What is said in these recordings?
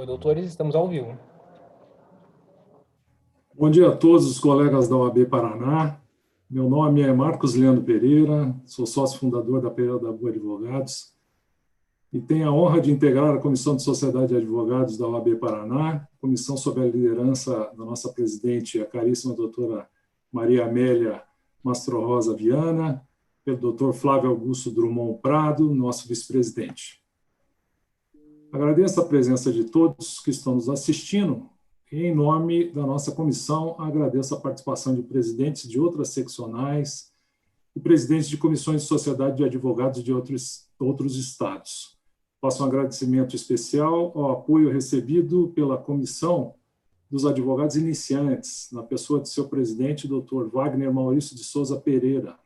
Oi, doutores, estamos ao vivo. Bom dia a todos os colegas da OAB Paraná. Meu nome é Marcos Leandro Pereira, sou sócio fundador da Pereira da Boa Advogados e tenho a honra de integrar a Comissão de Sociedade de Advogados da OAB Paraná, comissão sob a liderança da nossa presidente, a caríssima doutora Maria Amélia Mastro Rosa Viana, pelo doutor Flávio Augusto Drummond Prado, nosso vice-presidente. Agradeço a presença de todos que estão nos assistindo e, em nome da nossa comissão, agradeço a participação de presidentes de outras seccionais e presidentes de comissões de sociedade de advogados de outros estados. Faço um agradecimento especial ao apoio recebido pela Comissão dos Advogados Iniciantes, na pessoa de seu presidente, Dr. Wagner Maurício de Souza Pereira.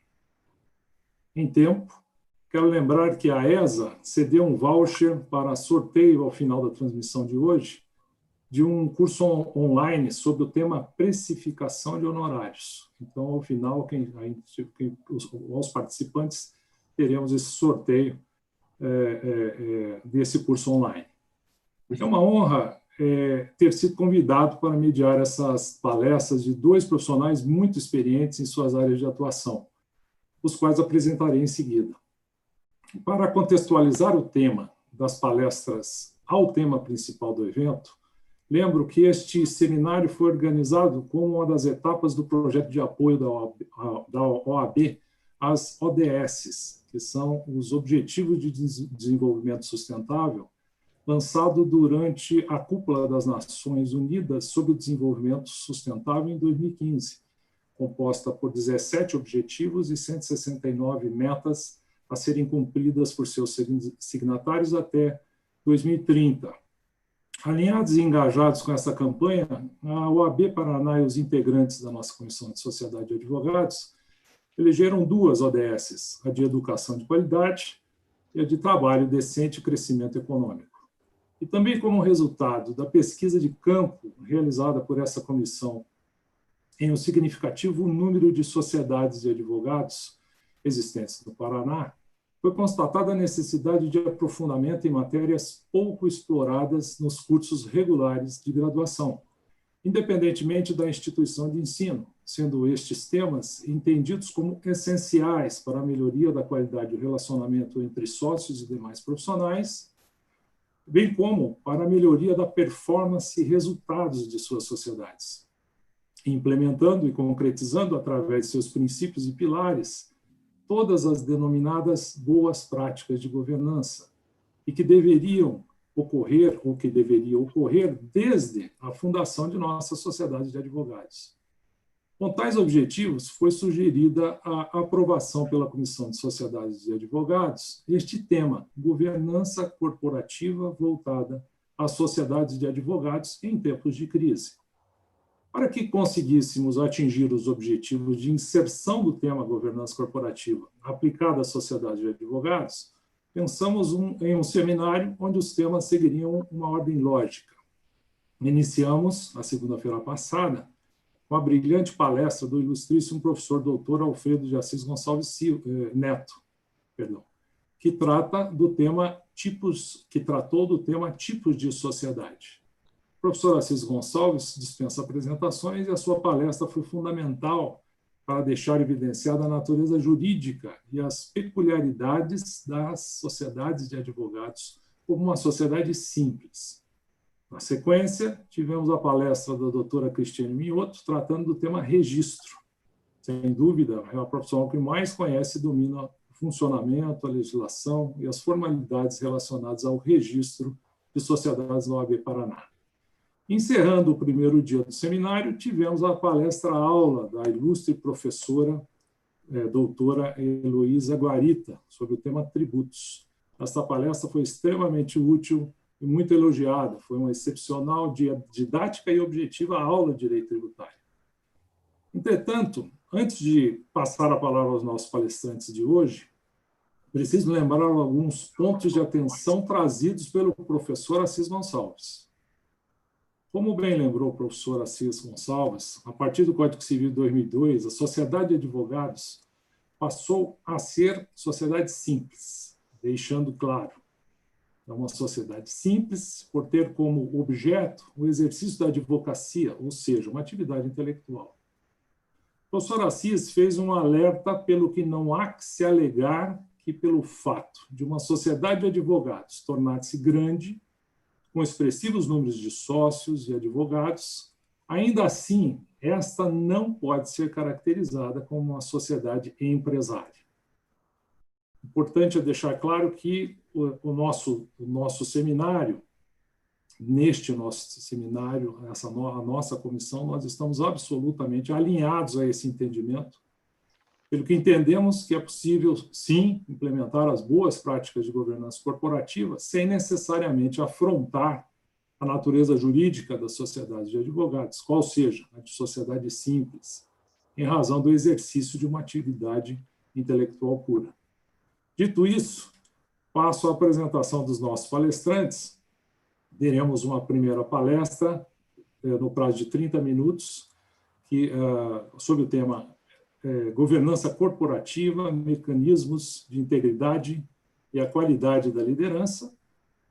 Em tempo, quero lembrar que a ESA cedeu um voucher para sorteio ao final da transmissão de hoje, de um curso online sobre o tema precificação de honorários. Então, ao final, aos participantes, teremos esse sorteio desse curso online. É uma honra ter sido convidado para mediar essas palestras de dois profissionais muito experientes em suas áreas de atuação, os quais apresentarei em seguida. Para contextualizar o tema das palestras ao tema principal do evento, lembro que este seminário foi organizado como uma das etapas do projeto de apoio da OAB às ODS, que são os Objetivos de Desenvolvimento Sustentável, lançado durante a Cúpula das Nações Unidas sobre o Desenvolvimento Sustentável em 2015, composta por 17 objetivos e 169 metas a serem cumpridas por seus signatários até 2030. Alinhados e engajados com essa campanha, a OAB Paraná e os integrantes da nossa Comissão de Sociedade de Advogados elegeram duas ODSs, a de Educação de Qualidade e a de Trabalho Decente e Crescimento Econômico. E também como resultado da pesquisa de campo realizada por essa comissão em um significativo número de sociedades de advogados existentes no Paraná, foi constatada a necessidade de aprofundamento em matérias pouco exploradas nos cursos regulares de graduação, independentemente da instituição de ensino, sendo estes temas entendidos como essenciais para a melhoria da qualidade do relacionamento entre sócios e demais profissionais, bem como para a melhoria da performance e resultados de suas sociedades, implementando e concretizando através de seus princípios e pilares todas as denominadas boas práticas de governança e que deveriam ocorrer, ou que deveria ocorrer, desde a fundação de nossa sociedade de advogados. Com tais objetivos, foi sugerida a aprovação pela Comissão de Sociedades de Advogados este tema, governança corporativa voltada às sociedades de advogados em tempos de crise. Para que conseguíssemos atingir os objetivos de inserção do tema governança corporativa aplicada à sociedade de advogados, pensamos em um seminário onde os temas seguiriam uma ordem lógica. Iniciamos, na segunda-feira passada, com a brilhante palestra do ilustríssimo professor doutor Alfredo de Assis Gonçalves Neto, que tratou do tema tipos de sociedade. O professor Assis Gonçalves dispensa apresentações e a sua palestra foi fundamental para deixar evidenciada a natureza jurídica e as peculiaridades das sociedades de advogados como uma sociedade simples. Na sequência, tivemos a palestra da doutora Cristiane Mioto, tratando do tema registro. Sem dúvida, é a profissional que mais conhece e domina o funcionamento, a legislação e as formalidades relacionadas ao registro de sociedades na OAB Paraná. Encerrando o primeiro dia do seminário, tivemos a palestra-aula da ilustre professora doutora Heloísa Guarita, sobre o tema tributos. Esta palestra foi extremamente útil e muito elogiada. Foi uma excepcional didática e objetiva aula de direito tributário. Entretanto, antes de passar a palavra aos nossos palestrantes de hoje, preciso lembrar alguns pontos de atenção trazidos pelo professor Assis Gonçalves. Como bem lembrou o professor Assis Gonçalves, a partir do Código Civil de 2002, a sociedade de advogados passou a ser sociedade simples, deixando claro É uma sociedade simples, por ter como objeto o exercício da advocacia, ou seja, uma atividade intelectual. O professor Assis fez um alerta pelo que não há que se alegar que, pelo fato de uma sociedade de advogados tornar-se grande, com expressivos números de sócios e advogados, ainda assim, esta não pode ser caracterizada como uma sociedade empresária. Importante é deixar claro que o nosso seminário, neste nosso seminário, a nossa comissão, nós estamos absolutamente alinhados a esse entendimento, pelo que entendemos que é possível, sim, implementar as boas práticas de governança corporativa sem necessariamente afrontar a natureza jurídica das sociedades de advogados, qual seja a de sociedade simples, em razão do exercício de uma atividade intelectual pura. Dito isso, passo à apresentação dos nossos palestrantes. Teremos uma primeira palestra, no prazo de 30 minutos, sobre o tema governança corporativa, mecanismos de integridade e a qualidade da liderança,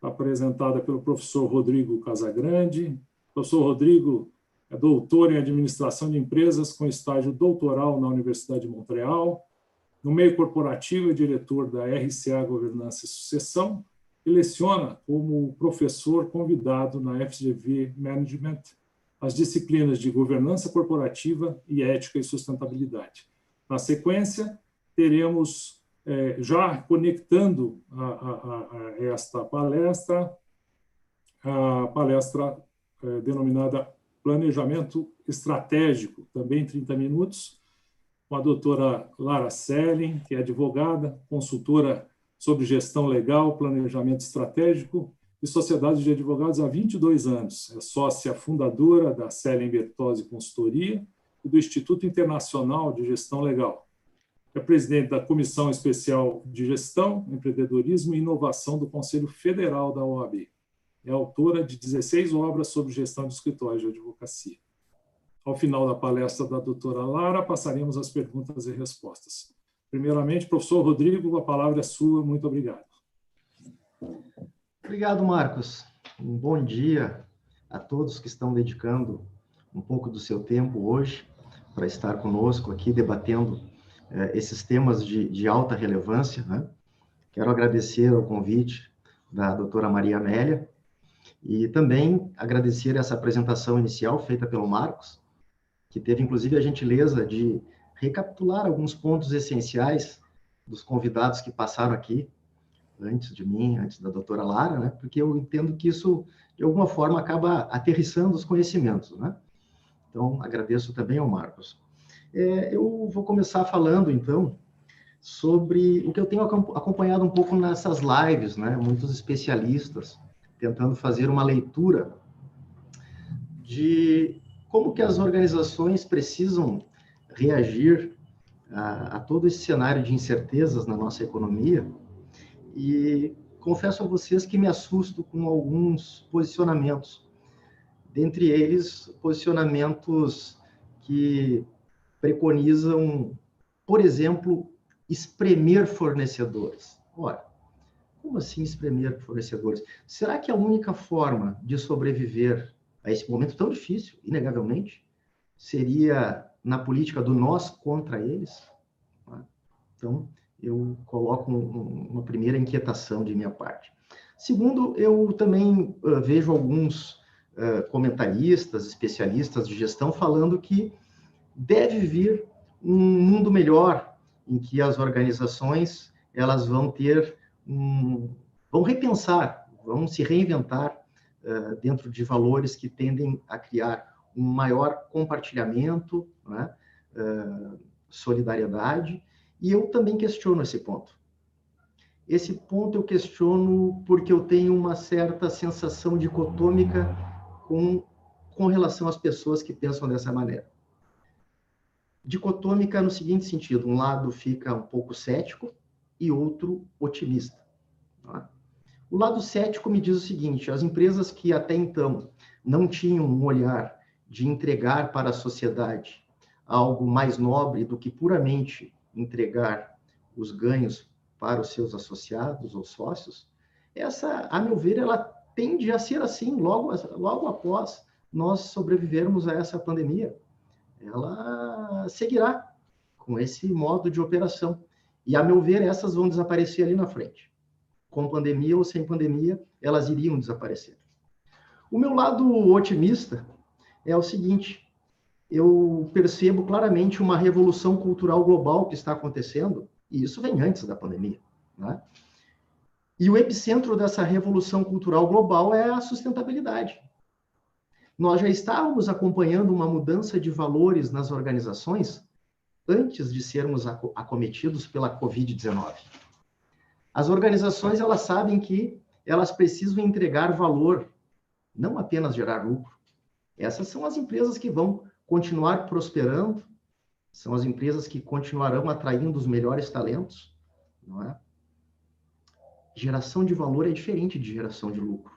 apresentada pelo professor Rodrigo Casagrande. O professor Rodrigo é doutor em administração de empresas com estágio doutoral na Universidade de Montreal. No meio corporativo, é diretor da RCA Governança e Sucessão e leciona como professor convidado na FGV Management as disciplinas de governança corporativa e ética e sustentabilidade. Na sequência, teremos, já conectando a esta palestra, a palestra denominada Planejamento Estratégico, também 30 minutos, com a doutora Lara Selling, que é advogada, consultora sobre gestão legal, planejamento estratégico e sociedade de advogados há 22 anos. É sócia fundadora da Selling Bertozzi Consultoria e do Instituto Internacional de Gestão Legal. É presidente da Comissão Especial de Gestão, Empreendedorismo e Inovação do Conselho Federal da OAB. É autora de 16 obras sobre gestão de escritórios de advocacia. Ao final da palestra da doutora Lara, passaremos às perguntas e respostas. Primeiramente, professor Rodrigo, a palavra é sua. Muito obrigado. Obrigado, Marcos. Um bom dia a todos que estão dedicando um pouco do seu tempo hoje para estar conosco aqui debatendo esses temas de alta relevância, né? Quero agradecer o convite da doutora Maria Amélia e também agradecer essa apresentação inicial feita pelo Marcos, que teve, inclusive, a gentileza de recapitular alguns pontos essenciais dos convidados que passaram aqui antes de mim, antes da doutora Lara, né? Porque eu entendo que isso, de alguma forma, acaba aterrissando os conhecimentos, né? Então, agradeço também ao Marcos. Eu vou começar falando, então, sobre o que eu tenho acompanhado um pouco nessas lives, né? Muitos especialistas tentando fazer uma leitura de como que as organizações precisam reagir a todo esse cenário de incertezas na nossa economia. E confesso a vocês que me assusto com alguns posicionamentos, dentre eles posicionamentos que preconizam, por exemplo, espremer fornecedores. Ora, como assim espremer fornecedores? Será que a única forma de sobreviver a esse momento tão difícil, inegavelmente, seria na política do nós contra eles? Então, eu coloco uma primeira inquietação de minha parte. Segundo, eu também vejo alguns comentaristas, especialistas de gestão, falando que deve vir um mundo melhor, em que as organizações elas vão ter vão repensar, vão se reinventar dentro de valores que tendem a criar um maior compartilhamento, né, solidariedade, e eu também questiono esse ponto. Esse ponto eu questiono porque eu tenho uma certa sensação dicotômica com relação às pessoas que pensam dessa maneira. Dicotômica no seguinte sentido: um lado fica um pouco cético e outro otimista. Tá? O lado cético me diz o seguinte: as empresas que até então não tinham um olhar de entregar para a sociedade algo mais nobre do que puramente entregar os ganhos para os seus associados ou sócios, essa, a meu ver, ela tende a ser assim, logo após nós sobrevivermos a essa pandemia. Ela seguirá com esse modo de operação. E, a meu ver, essas vão desaparecer ali na frente. Com pandemia ou sem pandemia, elas iriam desaparecer. O meu lado otimista é o seguinte: eu percebo claramente uma revolução cultural global que está acontecendo, e isso vem antes da pandemia, né? E o epicentro dessa revolução cultural global é a sustentabilidade. Nós já estávamos acompanhando uma mudança de valores nas organizações antes de sermos acometidos pela Covid-19. As organizações, elas sabem que elas precisam entregar valor, não apenas gerar lucro. Essas são as empresas que vão continuar prosperando, são as empresas que continuarão atraindo os melhores talentos, não é? Geração de valor é diferente de geração de lucro.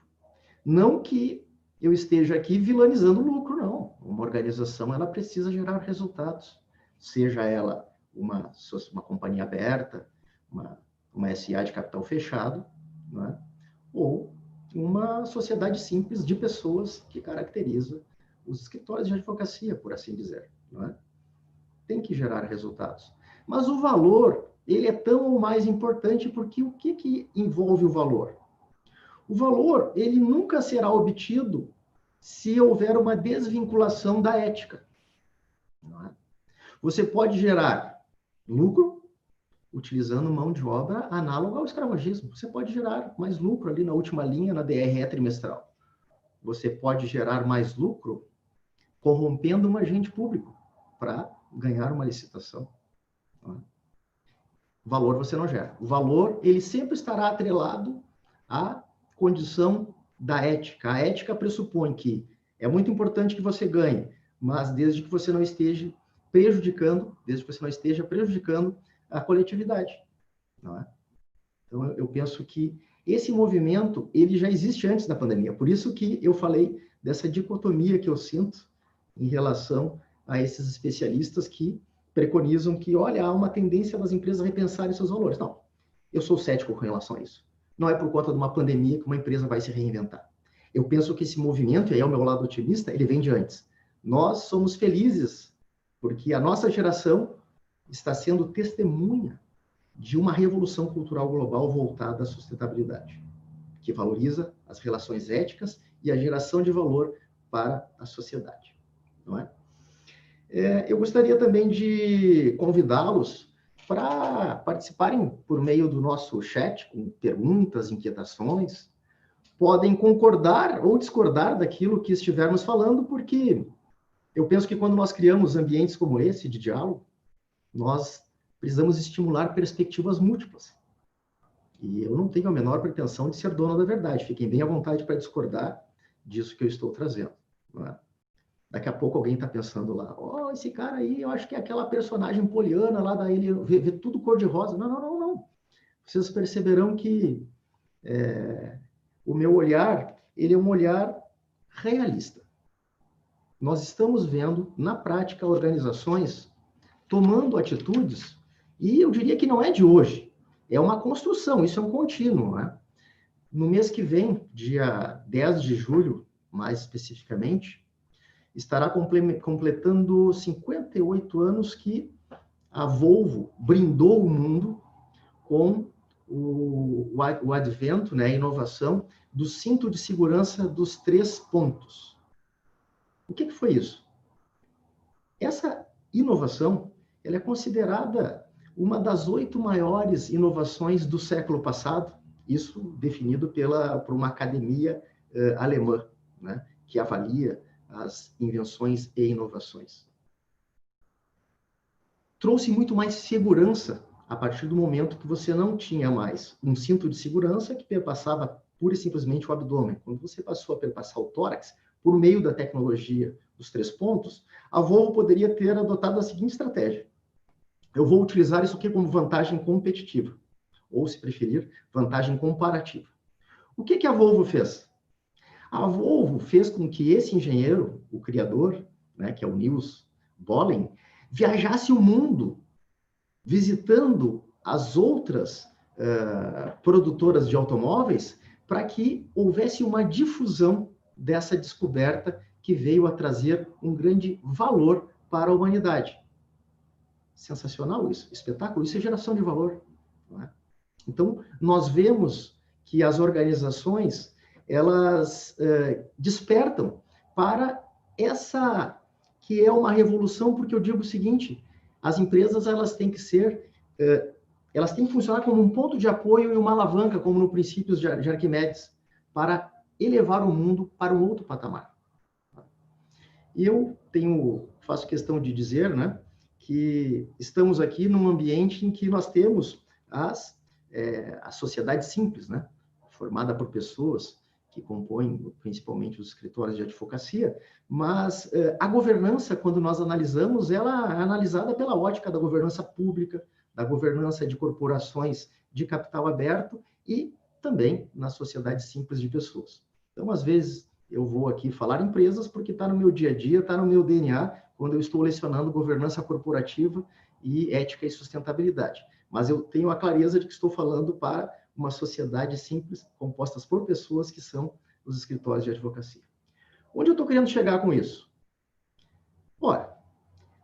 Não que eu esteja aqui vilanizando o lucro, não. Uma organização, ela precisa gerar resultados, seja ela uma companhia aberta, uma SA de capital fechado, não é? Ou uma sociedade simples de pessoas que caracteriza os escritórios de advocacia, por assim dizer, não é? Tem que gerar resultados. Mas o valor, ele é tão ou mais importante, porque o que envolve o valor? O valor, ele nunca será obtido se houver uma desvinculação da ética, não é? Você pode gerar lucro utilizando mão de obra análoga ao escravagismo. Você pode gerar mais lucro ali na última linha, na DRE trimestral. Você pode gerar mais lucro corrompendo um agente público para ganhar uma licitação. Valor você não gera. O valor, ele sempre estará atrelado à condição da ética. A ética pressupõe que é muito importante que você ganhe, mas desde que você não esteja prejudicando a coletividade, não é? Então, eu penso que esse movimento, ele já existe antes da pandemia. Por isso que eu falei dessa dicotomia que eu sinto em relação a esses especialistas que preconizam que, olha, há uma tendência das empresas a repensarem seus valores. Não, eu sou cético com relação a isso. Não é por conta de uma pandemia que uma empresa vai se reinventar. Eu penso que esse movimento, e aí é o meu lado otimista, ele vem de antes. Nós somos felizes porque a nossa geração está sendo testemunha de uma revolução cultural global voltada à sustentabilidade, que valoriza as relações éticas e a geração de valor para a sociedade, não é? Eu gostaria também de convidá-los para participarem por meio do nosso chat, com perguntas, inquietações. Podem concordar ou discordar daquilo que estivermos falando, porque eu penso que quando nós criamos ambientes como esse de diálogo, nós precisamos estimular perspectivas múltiplas. E eu não tenho a menor pretensão de ser dono da verdade. Fiquem bem à vontade para discordar disso que eu estou trazendo, não é? Daqui a pouco alguém está pensando lá, esse cara aí, eu acho que é aquela personagem poliana lá, daí ele vê tudo cor-de-rosa. Não. Vocês perceberão que o meu olhar, ele é um olhar realista. Nós estamos vendo, na prática, organizações tomando atitudes, e eu diria que não é de hoje, é uma construção, isso é um contínuo, né? No mês que vem, dia 10 de julho, mais especificamente, estará completando 58 anos que a Volvo brindou o mundo com o advento, né, a inovação do cinto de segurança dos 3 pontos. O que foi isso? Essa inovação, ela é considerada uma das 8 maiores inovações do século passado, isso definido por uma academia alemã, né, que avalia as invenções e inovações. Trouxe muito mais segurança a partir do momento que você não tinha mais um cinto de segurança que perpassava pura e simplesmente o abdômen. Quando você passou a perpassar o tórax, por meio da tecnologia dos 3 pontos, a Volvo poderia ter adotado a seguinte estratégia. Eu vou utilizar isso aqui como vantagem competitiva, ou, se preferir, vantagem comparativa. O que a Volvo fez? A Volvo fez com que esse engenheiro, o criador, né, que é o Nils Bohlin, viajasse o mundo visitando as outras produtoras de automóveis para que houvesse uma difusão dessa descoberta que veio a trazer um grande valor para a humanidade. Sensacional isso, espetáculo, isso é geração de valor. Não é? Então, nós vemos que as organizações, elas despertam para essa, que é uma revolução, porque eu digo o seguinte, as empresas, elas têm que ser, elas têm que funcionar como um ponto de apoio e uma alavanca, como no Princípios de Arquimedes, para elevar o mundo para um outro patamar. E eu faço questão de dizer, né, que estamos aqui num ambiente em que nós temos a sociedade simples, né, formada por pessoas que compõem principalmente os escritórios de advocacia, mas a governança, quando nós analisamos, ela é analisada pela ótica da governança pública, da governança de corporações de capital aberto e também na sociedade simples de pessoas. Então, às vezes, eu vou aqui falar empresas porque está no meu dia a dia, está no meu DNA, quando eu estou lecionando governança corporativa e ética e sustentabilidade. Mas eu tenho a clareza de que estou falando para uma sociedade simples, composta por pessoas que são os escritórios de advocacia. Onde eu estou querendo chegar com isso? Ora,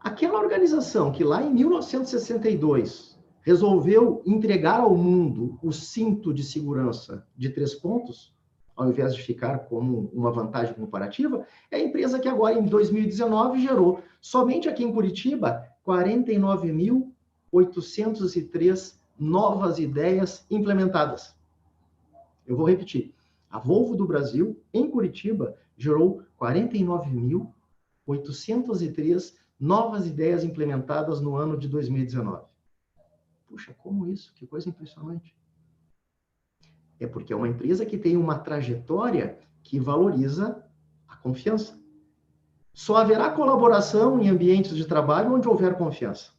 aquela organização que lá em 1962 resolveu entregar ao mundo o cinto de segurança de 3 pontos, ao invés de ficar como uma vantagem comparativa, é a empresa que agora, em 2019, gerou, somente aqui em Curitiba, 49.803 novas ideias implementadas. Eu vou repetir. A Volvo do Brasil, em Curitiba, gerou 49.803 novas ideias implementadas no ano de 2019. Puxa, como isso? Que coisa impressionante. É porque é uma empresa que tem uma trajetória que valoriza a confiança. Só haverá colaboração em ambientes de trabalho onde houver confiança.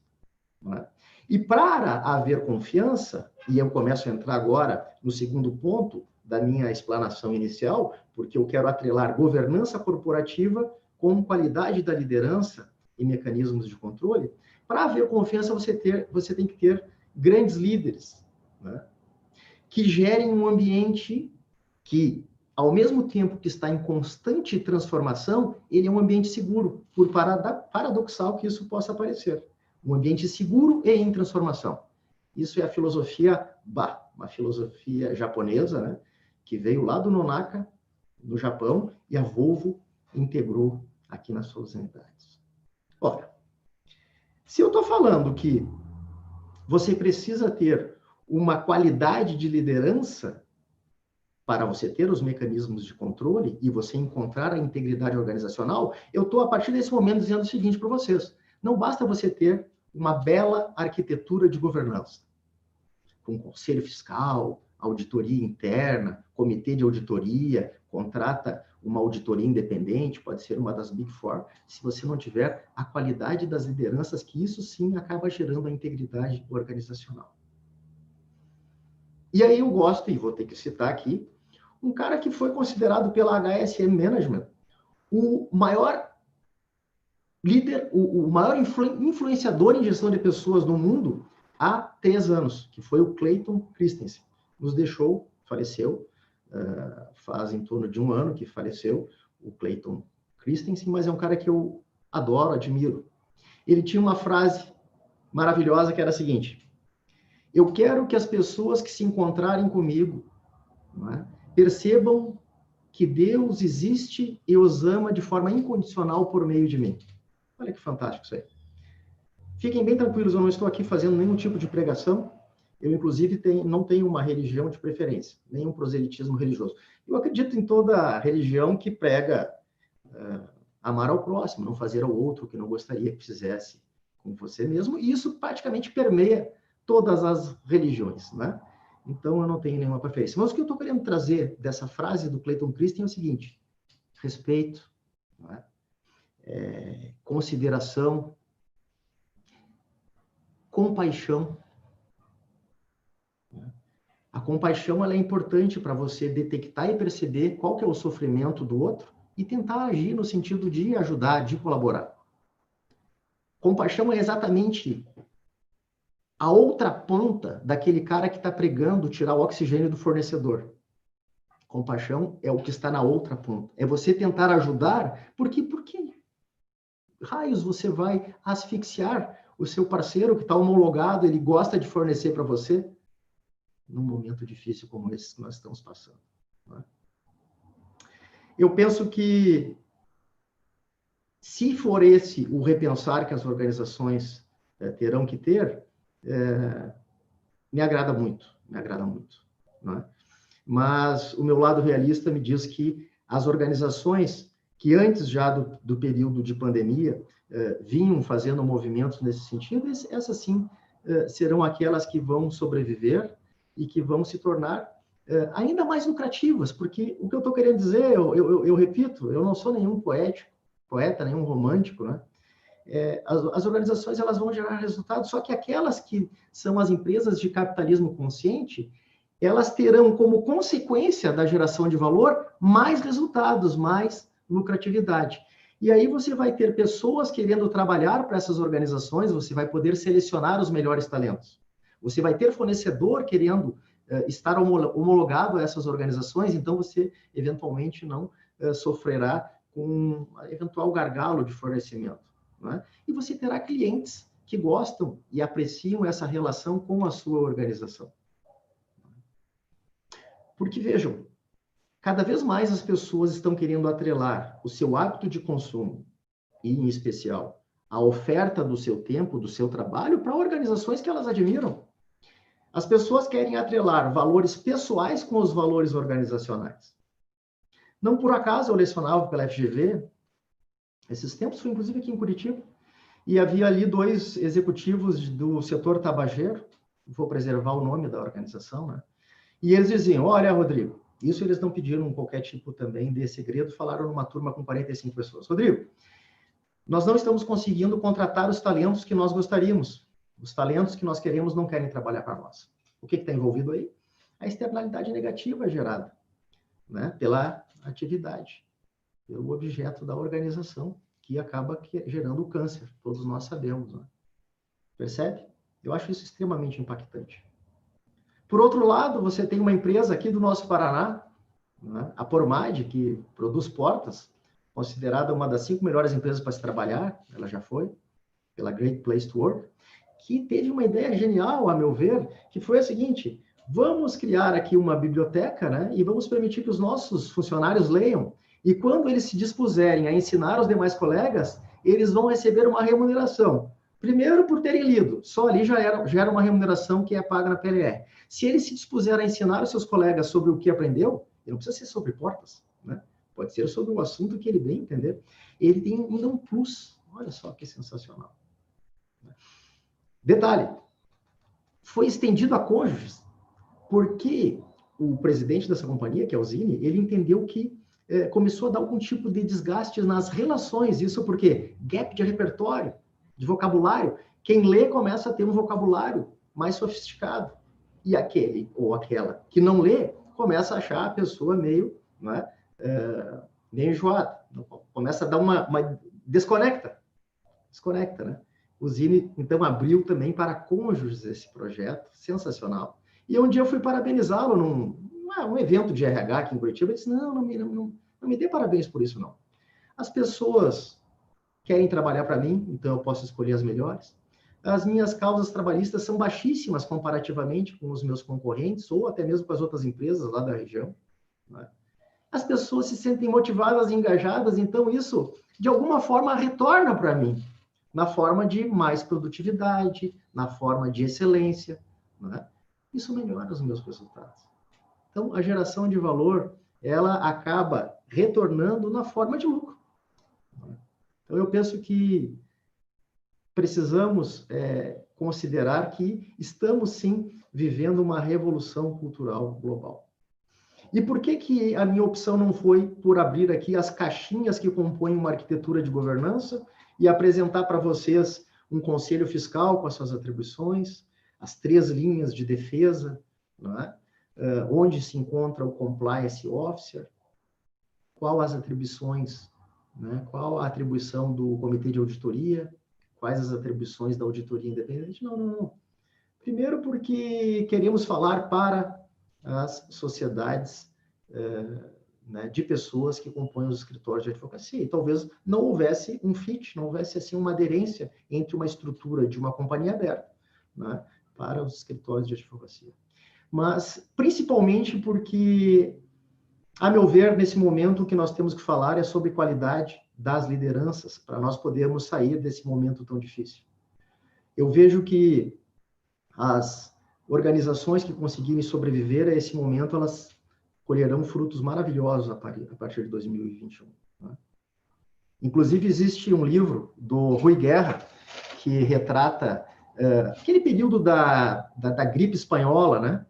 Não é? E para haver confiança, e eu começo a entrar agora no segundo ponto da minha explanação inicial, porque eu quero atrelar governança corporativa com qualidade da liderança e mecanismos de controle. Para haver confiança, você tem que ter grandes líderes, né? Que gerem um ambiente que, ao mesmo tempo que está em constante transformação, ele é um ambiente seguro, por paradoxal que isso possa parecer. Um ambiente seguro e em transformação. Isso é a filosofia Ba, uma filosofia japonesa, né, que veio lá do Nonaka, no Japão, e a Volvo integrou aqui nas suas unidades. Ora, se eu estou falando que você precisa ter uma qualidade de liderança para você ter os mecanismos de controle e você encontrar a integridade organizacional, eu estou, a partir desse momento, dizendo o seguinte para vocês. Não basta você ter uma bela arquitetura de governança, com conselho fiscal, auditoria interna, comitê de auditoria, contrata uma auditoria independente, pode ser uma das Big Four, se você não tiver a qualidade das lideranças, que isso sim acaba gerando a integridade organizacional. E aí eu gosto, e vou ter que citar aqui, um cara que foi considerado pela HSM Management o maior líder, o maior influenciador em gestão de pessoas no mundo há 3 anos, que foi o Clayton Christensen. Nos deixou, faleceu, faz em torno de 1 ano que faleceu o Clayton Christensen, mas é um cara que eu adoro, admiro. Ele tinha uma frase maravilhosa que era a seguinte: eu quero que as pessoas que se encontrarem comigo, não é, percebam que Deus existe e os ama de forma incondicional por meio de mim. Olha que fantástico isso aí. Fiquem bem tranquilos, eu não estou aqui fazendo nenhum tipo de pregação. Eu, inclusive, não tenho uma religião de preferência, nenhum proselitismo religioso. Eu acredito em toda religião que prega amar ao próximo, não fazer ao outro o que não gostaria que fizesse com você mesmo, e isso praticamente permeia todas as religiões, né? Então, eu não tenho nenhuma preferência. Mas o que eu estou querendo trazer dessa frase do Clayton Christensen é o seguinte: respeito, não é? Consideração, compaixão. Né? A compaixão ela é importante para você detectar e perceber qual que é o sofrimento do outro e tentar agir no sentido de ajudar, de colaborar. Compaixão é exatamente a outra ponta daquele cara que está pregando tirar o oxigênio do fornecedor. Compaixão é o que está na outra ponta. É você tentar ajudar, porque raios você vai asfixiar o seu parceiro que está homologado, ele gosta de fornecer para você, num momento difícil como esse que nós estamos passando. Né? Eu penso que, se for esse o repensar que as organizações terão que ter, me agrada muito. Né? Mas o meu lado realista me diz que as organizações que antes já do período de pandemia vinham fazendo movimentos nesse sentido, essas sim serão aquelas que vão sobreviver e que vão se tornar ainda mais lucrativas, porque o que eu estou querendo dizer, eu repito, eu não sou nenhum poeta, nenhum romântico, né? As organizações elas vão gerar resultados, só que aquelas que são as empresas de capitalismo consciente, elas terão como consequência da geração de valor mais resultados, mais lucratividade. E aí você vai ter pessoas querendo trabalhar para essas organizações, você vai poder selecionar os melhores talentos. Você vai ter fornecedor querendo estar homologado a essas organizações, então você eventualmente não sofrerá com um eventual gargalo de fornecimento. Né? E você terá clientes que gostam e apreciam essa relação com a sua organização. Porque, vejam, cada vez mais as pessoas estão querendo atrelar o seu hábito de consumo, e, em especial, a oferta do seu tempo, do seu trabalho, para organizações que elas admiram. As pessoas querem atrelar valores pessoais com os valores organizacionais. Não por acaso eu lecionava pela FGV, esses tempos foi inclusive aqui em Curitiba, e havia ali 2 executivos do setor tabageiro, vou preservar o nome da organização, né? E eles diziam, olha, Rodrigo, isso eles não pediram qualquer tipo também de segredo, falaram numa turma com 45 pessoas. Rodrigo, nós não estamos conseguindo contratar os talentos que nós gostaríamos. Os talentos que nós queremos não querem trabalhar para nós. O que está envolvido aí? A externalidade negativa gerada, né, pela atividade, pelo objeto da organização, que acaba gerando o câncer, todos nós sabemos. Né? Percebe? Eu acho isso extremamente impactante. Por outro lado, você tem uma empresa aqui do nosso Paraná, né, a Pormad, que produz portas, considerada uma das 5 melhores empresas para se trabalhar, ela já foi, pela Great Place to Work, que teve uma ideia genial, a meu ver, que foi a seguinte: vamos criar aqui uma biblioteca, né, e vamos permitir que os nossos funcionários leiam, e quando eles se dispuserem a ensinar os demais colegas, eles vão receber uma remuneração. Primeiro, por terem lido, só ali já era uma remuneração que é paga na PLR. Se ele se dispuser a ensinar os seus colegas sobre o que aprendeu, ele não precisa ser sobre portas, né? Pode ser sobre o assunto que ele bem entender. Ele tem ainda um plus. Olha só que sensacional. Detalhe, foi estendido a cônjuges, porque o presidente dessa companhia, que é o Zini, ele entendeu que começou a dar algum tipo de desgaste nas relações. Isso porque gap de repertório, de vocabulário. Quem lê começa a ter um vocabulário mais sofisticado. E aquele ou aquela que não lê começa a achar a pessoa meio, né, meio enjoada. Começa a dar uma desconecta, né? O Zini, então, abriu também para cônjuges esse projeto, sensacional. E um dia eu fui parabenizá-lo num evento de RH aqui em Curitiba. Ele disse, não me dê parabéns por isso, não. As pessoas querem trabalhar para mim, então eu posso escolher as melhores. As minhas causas trabalhistas são baixíssimas comparativamente com os meus concorrentes ou até mesmo com as outras empresas lá da região. Né? As pessoas se sentem motivadas e engajadas, então isso, de alguma forma, retorna para mim, na forma de mais produtividade, na forma de excelência. Né? Isso melhora os meus resultados. Então, a geração de valor, ela acaba retornando na forma de lucro. Então, eu penso que precisamos considerar que estamos, sim, vivendo uma revolução cultural global. E por que a minha opção não foi por abrir aqui as caixinhas que compõem uma arquitetura de governança e apresentar para vocês um conselho fiscal com as suas atribuições, as 3 linhas de defesa, não é? Onde se encontra o compliance officer, qual as atribuições, né? Qual a atribuição do comitê de auditoria, quais as atribuições da auditoria independente? Não. Primeiro porque queremos falar para as sociedades né, de pessoas que compõem os escritórios de advocacia. E talvez não houvesse um fit, não houvesse assim uma aderência entre uma estrutura de uma companhia aberta, né, para os escritórios de advocacia. Mas, principalmente porque, a meu ver, nesse momento, o que nós temos que falar é sobre qualidade das lideranças, para nós podermos sair desse momento tão difícil. Eu vejo que as organizações que conseguirem sobreviver a esse momento, elas colherão frutos maravilhosos a partir de 2021. Né? Inclusive, existe um livro do Rui Guerra, que retrata aquele período da gripe espanhola, né?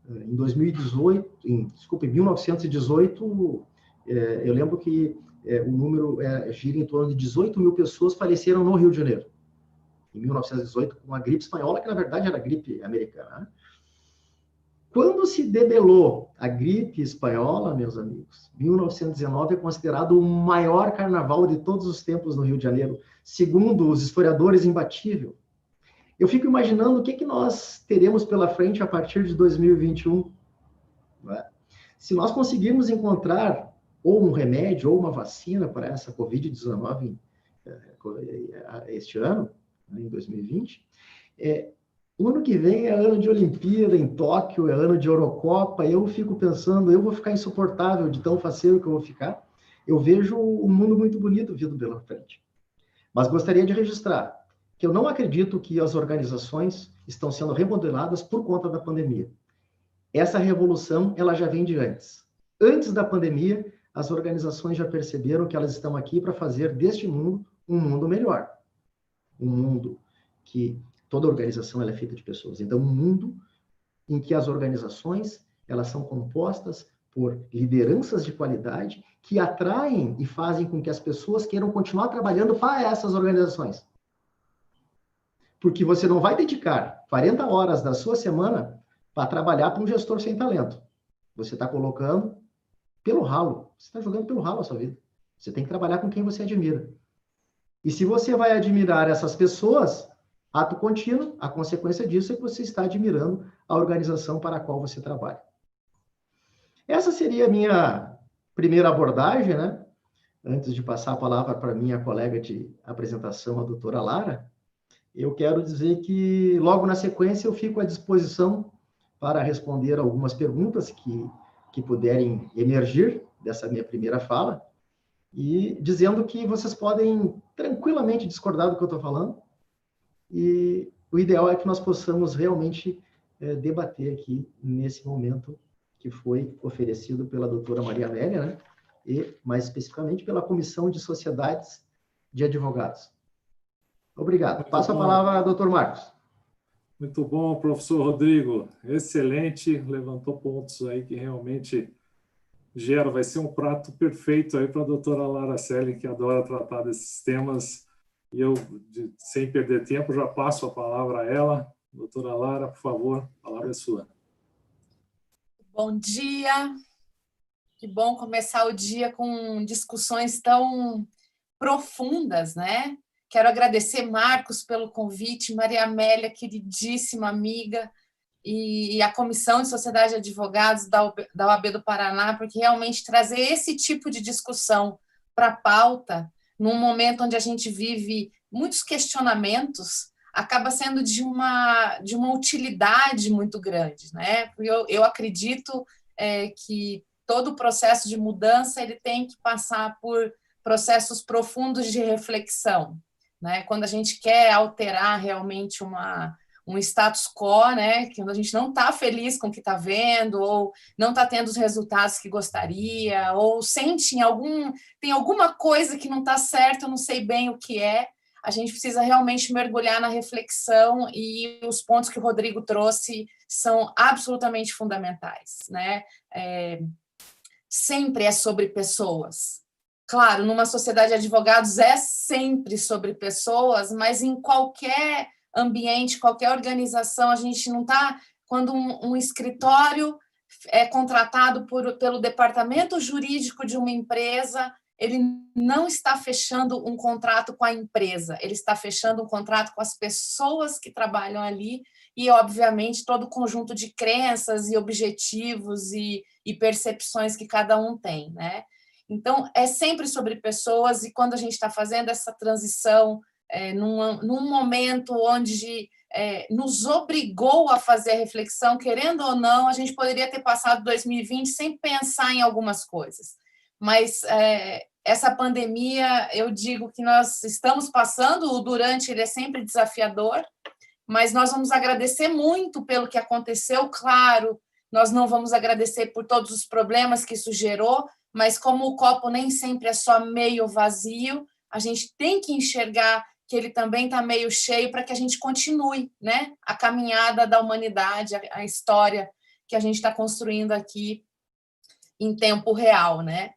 Em 2018, em 1918, eu lembro que o número gira em torno de 18 mil pessoas faleceram no Rio de Janeiro, em 1918, com a gripe espanhola, que na verdade era a gripe americana. Né? Quando se debelou a gripe espanhola, meus amigos, 1919 é considerado o maior carnaval de todos os tempos no Rio de Janeiro, segundo os historiadores, imbatível. Eu fico imaginando o que nós teremos pela frente a partir de 2021. Né? Se nós conseguirmos encontrar ou um remédio ou uma vacina para essa Covid-19 este ano, em 2020, o ano que vem é ano de Olimpíada em Tóquio, é ano de Eurocopa, e eu fico pensando, eu vou ficar insuportável de tão faceiro que eu vou ficar. Eu vejo um mundo muito bonito vindo pela frente. Mas gostaria de registrar que eu não acredito que as organizações estão sendo remodeladas por conta da pandemia. Essa revolução, ela já vem de antes. Antes da pandemia, as organizações já perceberam que elas estão aqui para fazer deste mundo um mundo melhor. Um mundo que toda organização ela é feita de pessoas. Então, um mundo em que as organizações elas são compostas por lideranças de qualidade que atraem e fazem com que as pessoas queiram continuar trabalhando para essas organizações. Porque você não vai dedicar 40 horas da sua semana para trabalhar para um gestor sem talento. Você está colocando pelo ralo. Você está jogando pelo ralo a sua vida. Você tem que trabalhar com quem você admira. E se você vai admirar essas pessoas, ato contínuo, a consequência disso é que você está admirando a organização para a qual você trabalha. Essa seria a minha primeira abordagem, né? Antes de passar a palavra para minha colega de apresentação, a doutora Lara, eu quero dizer que, logo na sequência, eu fico à disposição para responder algumas perguntas que puderem emergir dessa minha primeira fala, e dizendo que vocês podem tranquilamente discordar do que eu estou falando, e o ideal é que nós possamos realmente debater aqui nesse momento que foi oferecido pela doutora Maria Amélia, né? E, mais especificamente, pela Comissão de Sociedades de Advogados. Obrigado. Passo a palavra ao doutor Marcos. Muito bom, professor Rodrigo. Excelente, levantou pontos aí que realmente vai ser um prato perfeito aí para a doutora Lara Selling, que adora tratar desses temas. E eu, sem perder tempo, já passo a palavra a ela. Doutora Lara, por favor, a palavra é sua. Bom dia. Que bom começar o dia com discussões tão profundas, né? Quero agradecer, Marcos, pelo convite, Maria Amélia, queridíssima amiga, e a Comissão de Sociedade de Advogados da OAB do Paraná, porque realmente trazer esse tipo de discussão para a pauta, num momento onde a gente vive muitos questionamentos, acaba sendo de uma utilidade muito grande, né? Porque eu acredito que todo o processo de mudança ele tem que passar por processos profundos de reflexão, né? Quando a gente quer alterar realmente um status quo, né? Quando a gente não está feliz com o que está vendo, ou não está tendo os resultados que gostaria, ou sente tem alguma coisa que não está certa, eu não sei bem o que é, a gente precisa realmente mergulhar na reflexão, e os pontos que o Rodrigo trouxe são absolutamente fundamentais, né? Sempre é sobre pessoas. Claro, numa sociedade de advogados é sempre sobre pessoas, mas em qualquer ambiente, qualquer organização, a gente não está... Quando um escritório é contratado pelo departamento jurídico de uma empresa, ele não está fechando um contrato com a empresa, ele está fechando um contrato com as pessoas que trabalham ali, e, obviamente, todo o conjunto de crenças e objetivos e percepções que cada um tem, né? Então, é sempre sobre pessoas, e quando a gente está fazendo essa transição num momento onde nos obrigou a fazer a reflexão, querendo ou não, a gente poderia ter passado 2020 sem pensar em algumas coisas. Mas essa pandemia, eu digo que nós estamos passando, o durante ele é sempre desafiador, mas nós vamos agradecer muito pelo que aconteceu, claro, nós não vamos agradecer por todos os problemas que isso gerou, mas como o copo nem sempre é só meio vazio, a gente tem que enxergar que ele também está meio cheio para que a gente continue, né, a caminhada da humanidade, a história que a gente está construindo aqui em tempo real, né?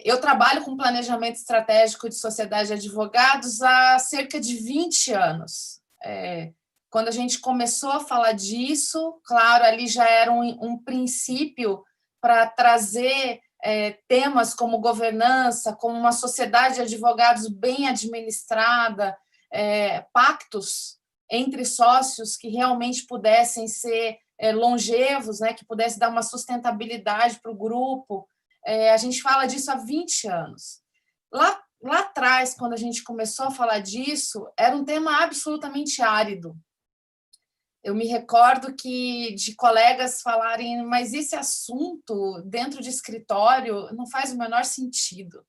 Eu trabalho com planejamento estratégico de sociedade de advogados há cerca de 20 anos. Quando a gente começou a falar disso, claro, ali já era um princípio para trazer temas como governança, como uma sociedade de advogados bem administrada, pactos entre sócios que realmente pudessem ser longevos, né, que pudesse dar uma sustentabilidade para o grupo. A gente fala disso há 20 anos. Lá atrás, quando a gente começou a falar disso, era um tema absolutamente árido. Eu me recordo de colegas falarem, mas esse assunto dentro de escritório não faz o menor sentido.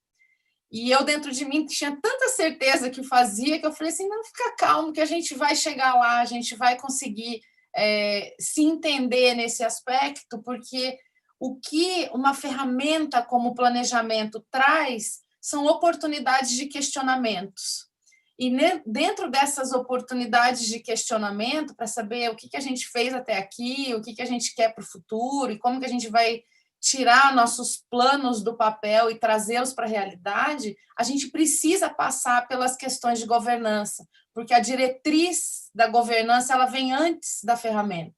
E eu, dentro de mim, tinha tanta certeza que fazia, que eu falei assim, não, fica calmo, que a gente vai chegar lá, a gente vai conseguir se entender nesse aspecto, porque o que uma ferramenta como o planejamento traz são oportunidades de questionamentos. E dentro dessas oportunidades de questionamento, para saber o que a gente fez até aqui, o que a gente quer para o futuro e como que a gente vai tirar nossos planos do papel e trazê-los para a realidade, a gente precisa passar pelas questões de governança, porque a diretriz da governança ela vem antes da ferramenta.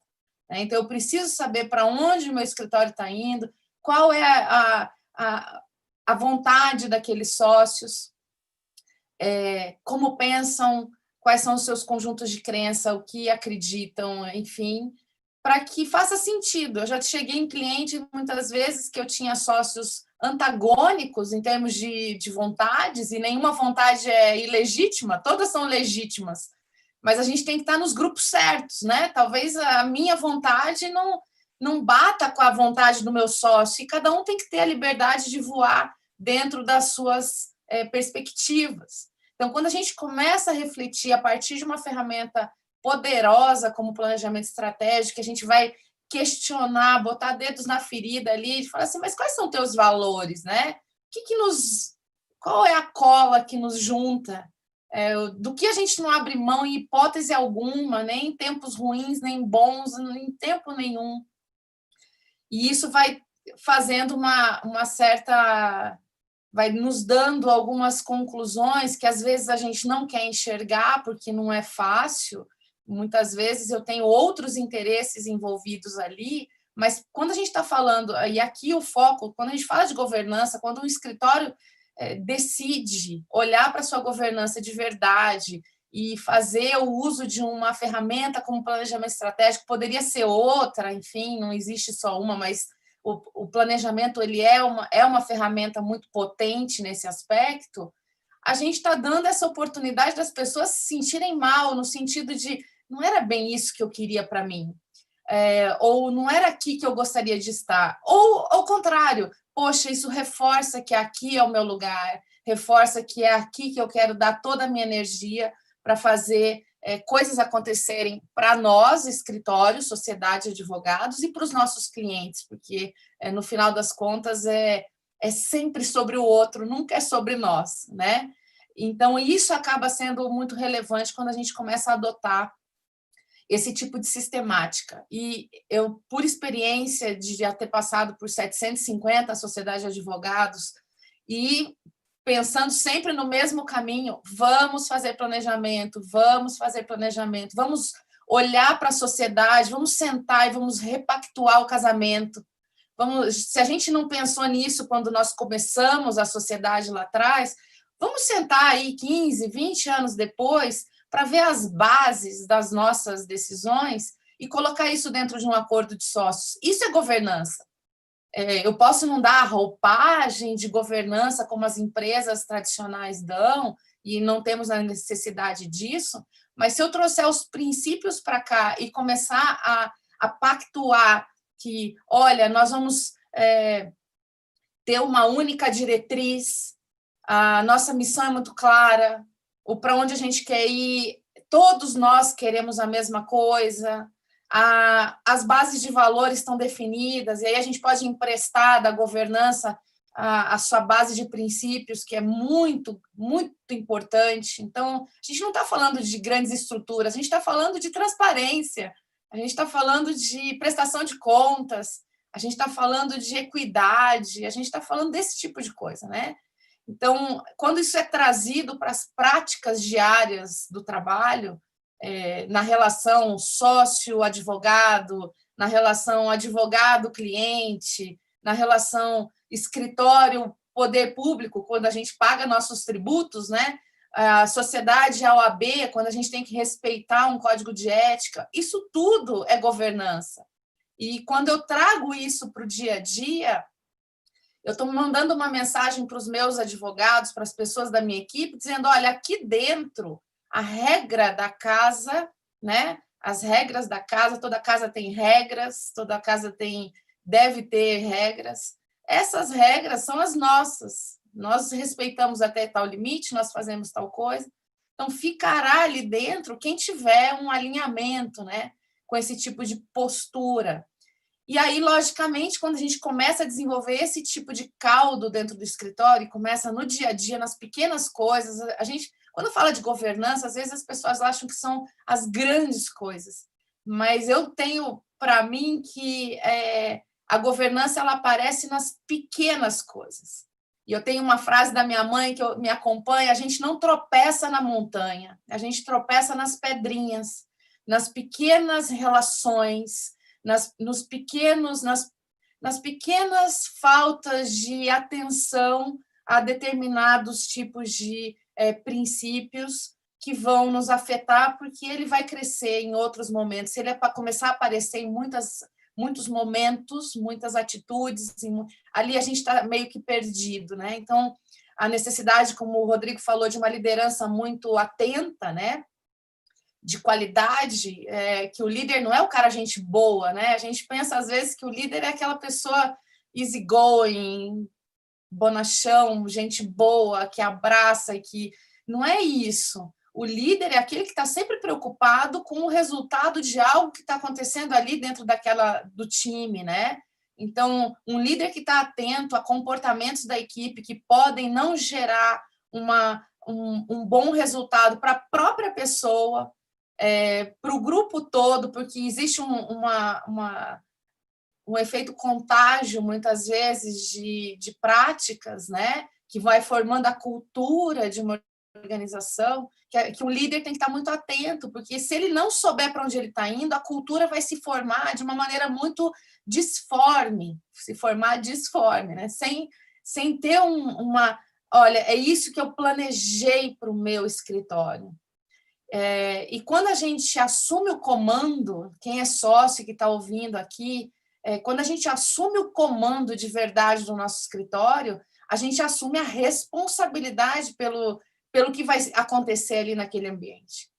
Então, eu preciso saber para onde o meu escritório está indo, qual é a vontade daqueles sócios, como pensam, quais são os seus conjuntos de crença, o que acreditam, enfim, para que faça sentido. Eu já cheguei em cliente muitas vezes que eu tinha sócios antagônicos em termos de vontades, e nenhuma vontade é ilegítima, todas são legítimas, mas a gente tem que estar nos grupos certos, né? Talvez a minha vontade não bata com a vontade do meu sócio, e cada um tem que ter a liberdade de voar dentro das suas perspectivas. Então, quando a gente começa a refletir a partir de uma ferramenta poderosa como planejamento estratégico, a gente vai questionar, botar dedos na ferida ali e falar assim, mas quais são teus valores, né? Qual é a cola que nos junta? Do que a gente não abre mão em hipótese alguma, nem em tempos ruins, nem bons, em tempo nenhum. E isso vai fazendo uma certa... vai nos dando algumas conclusões que às vezes a gente não quer enxergar porque não é fácil. Muitas vezes eu tenho outros interesses envolvidos ali, mas quando a gente está falando, e aqui o foco, quando a gente fala de governança, quando um escritório decide olhar para a sua governança de verdade e fazer o uso de uma ferramenta como planejamento estratégico, poderia ser outra, enfim, não existe só uma, mas o planejamento ele é uma ferramenta muito potente nesse aspecto. A gente está dando essa oportunidade das pessoas se sentirem mal, no sentido de não era bem isso que eu queria para mim, ou não era aqui que eu gostaria de estar, ou ao contrário, poxa, isso reforça que aqui é o meu lugar, reforça que é aqui que eu quero dar toda a minha energia para fazer coisas acontecerem para nós, escritórios, sociedade, advogados, e para os nossos clientes, porque no final das contas é sempre sobre o outro, nunca é sobre nós, né? Então, isso acaba sendo muito relevante quando a gente começa a adotar esse tipo de sistemática. E eu, por experiência de já ter passado por 750 sociedades de advogados e pensando sempre no mesmo caminho, vamos fazer planejamento, vamos olhar para a sociedade, vamos sentar e vamos repactuar o casamento. Se a gente não pensou nisso quando nós começamos a sociedade lá atrás, vamos sentar aí 15, 20 anos depois para ver as bases das nossas decisões e colocar isso dentro de um acordo de sócios. Isso é governança. Eu posso não dar a roupagem de governança como as empresas tradicionais dão, e não temos a necessidade disso, mas se eu trouxer os princípios para cá e começar a pactuar que, olha, nós vamos ter uma única diretriz, a nossa missão é muito clara, para onde a gente quer ir, todos nós queremos a mesma coisa, as bases de valores estão definidas, e aí a gente pode emprestar da governança a sua base de princípios, que é muito, muito importante. Então, a gente não está falando de grandes estruturas, a gente está falando de transparência, a gente está falando de prestação de contas, a gente está falando de equidade, a gente está falando desse tipo de coisa, né? Então, quando isso é trazido para as práticas diárias do trabalho, na relação sócio-advogado, na relação advogado-cliente, na relação escritório-poder público, quando a gente paga nossos tributos, né? A sociedade, a OAB, quando a gente tem que respeitar um código de ética, isso tudo é governança. E quando eu trago isso para o dia a dia, eu estou mandando uma mensagem para os meus advogados, para as pessoas da minha equipe, dizendo, olha, aqui dentro, a regra da casa, né? As regras da casa, toda casa tem regras, toda casa deve ter regras. Essas regras são as nossas. Nós respeitamos até tal limite, nós fazemos tal coisa. Então, ficará ali dentro quem tiver um alinhamento, né, com esse tipo de postura. E aí, logicamente, quando a gente começa a desenvolver esse tipo de caldo dentro do escritório, começa no dia a dia, nas pequenas coisas, a gente, quando fala de governança, às vezes as pessoas acham que são as grandes coisas, mas eu tenho para mim que a governança ela aparece nas pequenas coisas. E eu tenho uma frase da minha mãe que me acompanha: a gente não tropeça na montanha, a gente tropeça nas pedrinhas, nas pequenas relações, nas pequenas faltas de atenção a determinados tipos de princípios que vão nos afetar, porque ele vai crescer em outros momentos. Se ele começar a aparecer em muitos momentos, muitas atitudes, ali a gente está meio que perdido, né? Então, a necessidade, como o Rodrigo falou, de uma liderança muito atenta, né? De qualidade, que o líder não é o cara gente boa, né? A gente pensa às vezes que o líder é aquela pessoa easygoing, bonachão, gente boa, que abraça, que não é isso. O líder é aquele que está sempre preocupado com o resultado de algo que está acontecendo ali dentro do time, né? Então, um líder que está atento a comportamentos da equipe que podem não gerar um bom resultado para a própria pessoa, para o grupo todo, porque existe um efeito contágio, muitas vezes, de práticas, né, que vai formando a cultura de uma organização, que o líder tem que estar muito atento, porque se ele não souber para onde ele está indo, a cultura vai se formar de uma maneira muito disforme, né, sem ter olha, é isso que eu planejei para o meu escritório. E quando a gente assume o comando, quem é sócio que está ouvindo aqui, quando a gente assume o comando de verdade do nosso escritório, a gente assume a responsabilidade pelo que vai acontecer ali naquele ambiente.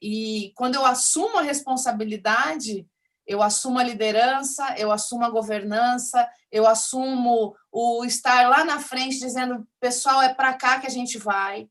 E quando eu assumo a responsabilidade, eu assumo a liderança, eu assumo a governança, eu assumo o estar lá na frente dizendo, pessoal, é para cá que a gente vai.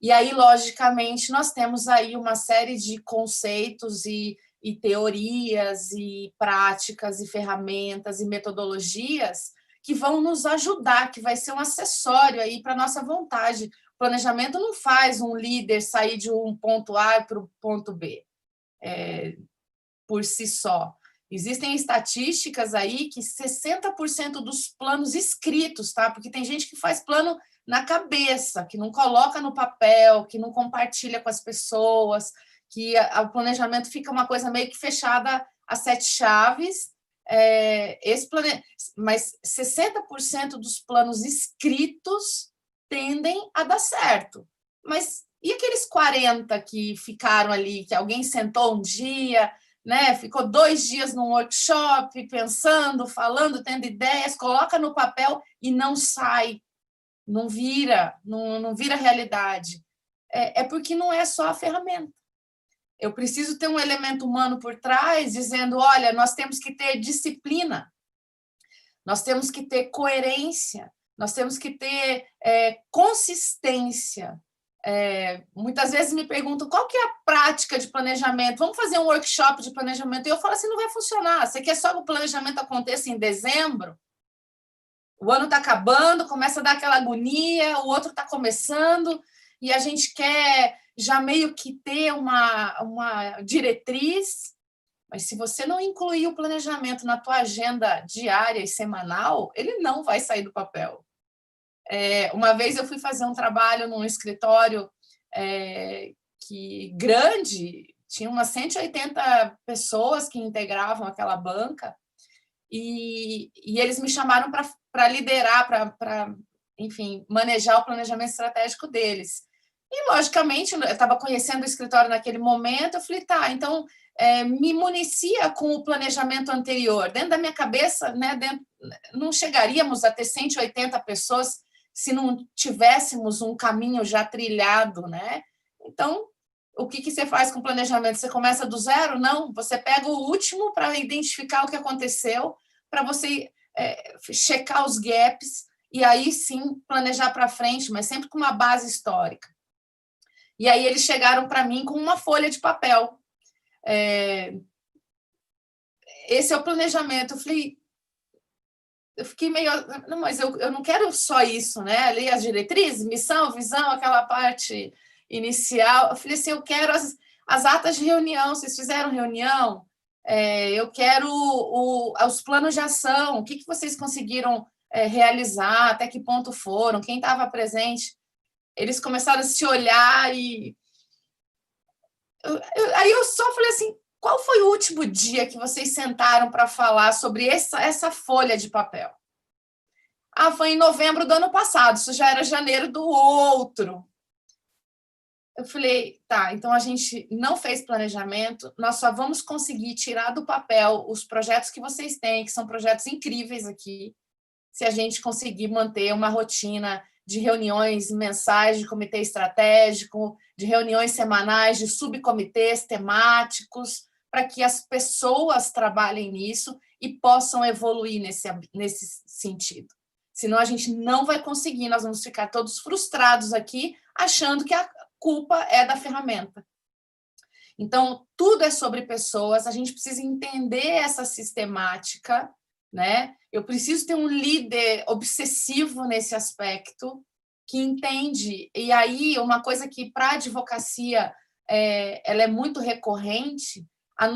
E aí, logicamente, nós temos aí uma série de conceitos e teorias e práticas e ferramentas e metodologias que vão nos ajudar, que vai ser um acessório aí para a nossa vontade. O planejamento não faz um líder sair de um ponto A para o ponto B por si só. Existem estatísticas aí que 60% dos planos escritos, tá? Porque tem gente que faz plano na cabeça, que não coloca no papel, que não compartilha com as pessoas, que o planejamento fica uma coisa meio que fechada a 7 chaves. Mas 60% dos planos escritos tendem a dar certo. Mas E aqueles 40 que ficaram ali, que alguém sentou um dia, né, ficou 2 dias num workshop, pensando, falando, tendo ideias, coloca no papel e não sai, não vira, não vira realidade. É porque não é só a ferramenta. Eu preciso ter um elemento humano por trás, dizendo, olha, nós temos que ter disciplina, nós temos que ter coerência, nós temos que ter consistência. Muitas vezes me perguntam qual que é a prática de planejamento, vamos fazer um workshop de planejamento, e eu falo assim, não vai funcionar, você quer só que o planejamento aconteça em dezembro? O ano está acabando, começa a dar aquela agonia, o outro está começando, e a gente quer já meio que ter uma diretriz, mas se você não incluir o planejamento na tua agenda diária e semanal, ele não vai sair do papel. Uma vez eu fui fazer um trabalho num escritório que grande, tinha umas 180 pessoas que integravam aquela banca, e eles me chamaram para liderar, para, enfim, manejar o planejamento estratégico deles. E, logicamente, eu estava conhecendo o escritório naquele momento, eu falei, tá, então me municia com o planejamento anterior. Dentro da minha cabeça, né, não chegaríamos a ter 180 pessoas se não tivéssemos um caminho já trilhado, né? Então, o que você faz com o planejamento? Você começa do zero? Não, você pega o último para identificar o que aconteceu, para você checar os gaps e aí sim planejar para frente, mas sempre com uma base histórica. E aí eles chegaram para mim com uma folha de papel. Esse é o planejamento. Eu fiquei meio... Não, mas eu não quero só isso, né? Ali as diretrizes, missão, visão, aquela parte inicial. Eu falei assim, eu quero as atas de reunião. Vocês fizeram reunião? Eu quero os planos de ação. O que vocês conseguiram realizar? Até que ponto foram? Quem estava presente? Eles começaram a se olhar e... Aí eu só falei assim, qual foi o último dia que vocês sentaram para falar sobre essa folha de papel? Foi em novembro do ano passado, isso já era janeiro do outro. Eu falei, tá, então a gente não fez planejamento, nós só vamos conseguir tirar do papel os projetos que vocês têm, que são projetos incríveis aqui, se a gente conseguir manter uma rotina de reuniões mensais de comitê estratégico, de reuniões semanais de subcomitês temáticos, para que as pessoas trabalhem nisso e possam evoluir nesse sentido. Senão a gente não vai conseguir, nós vamos ficar todos frustrados aqui, achando que a culpa é da ferramenta. Então, tudo é sobre pessoas, a gente precisa entender essa sistemática, né? Eu preciso ter um líder obsessivo nesse aspecto, que entende. E aí, uma coisa que para a advocacia ela é muito recorrente,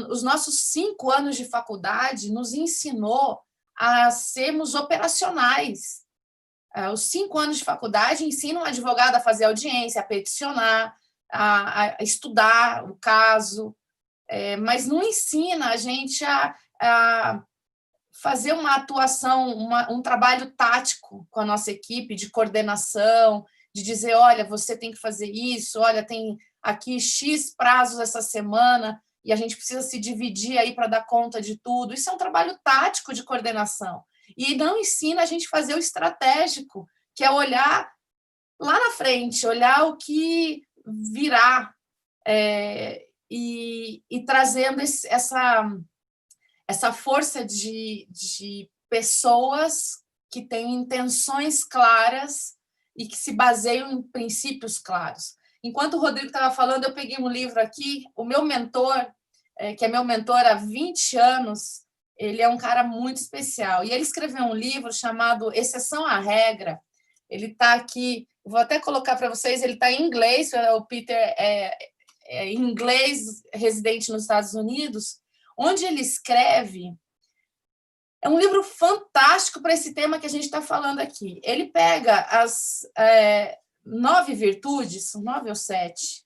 os nossos 5 anos de faculdade nos ensinou a sermos operacionais. Os 5 anos de faculdade ensinam o advogado a fazer audiência, a peticionar, a estudar o caso, mas não ensina a gente a fazer uma atuação, um trabalho tático com a nossa equipe, de coordenação, de dizer, olha, você tem que fazer isso, olha, tem aqui X prazos essa semana e a gente precisa se dividir aí para dar conta de tudo. Isso é um trabalho tático de coordenação. E não ensina a gente a fazer o estratégico, que é olhar lá na frente, olhar o que virá e trazendo essa força de pessoas que têm intenções claras e que se baseiam em princípios claros. Enquanto o Rodrigo estava falando, eu peguei um livro aqui, o meu mentor, que é meu mentor há 20 anos, ele é um cara muito especial. E ele escreveu um livro chamado Exceção à Regra. Ele está aqui, vou até colocar para vocês, ele está em inglês, o Peter é inglês, residente nos Estados Unidos, onde ele escreve. É um livro fantástico para esse tema que a gente está falando aqui. Ele pega as 9 virtudes, 9 ou 7,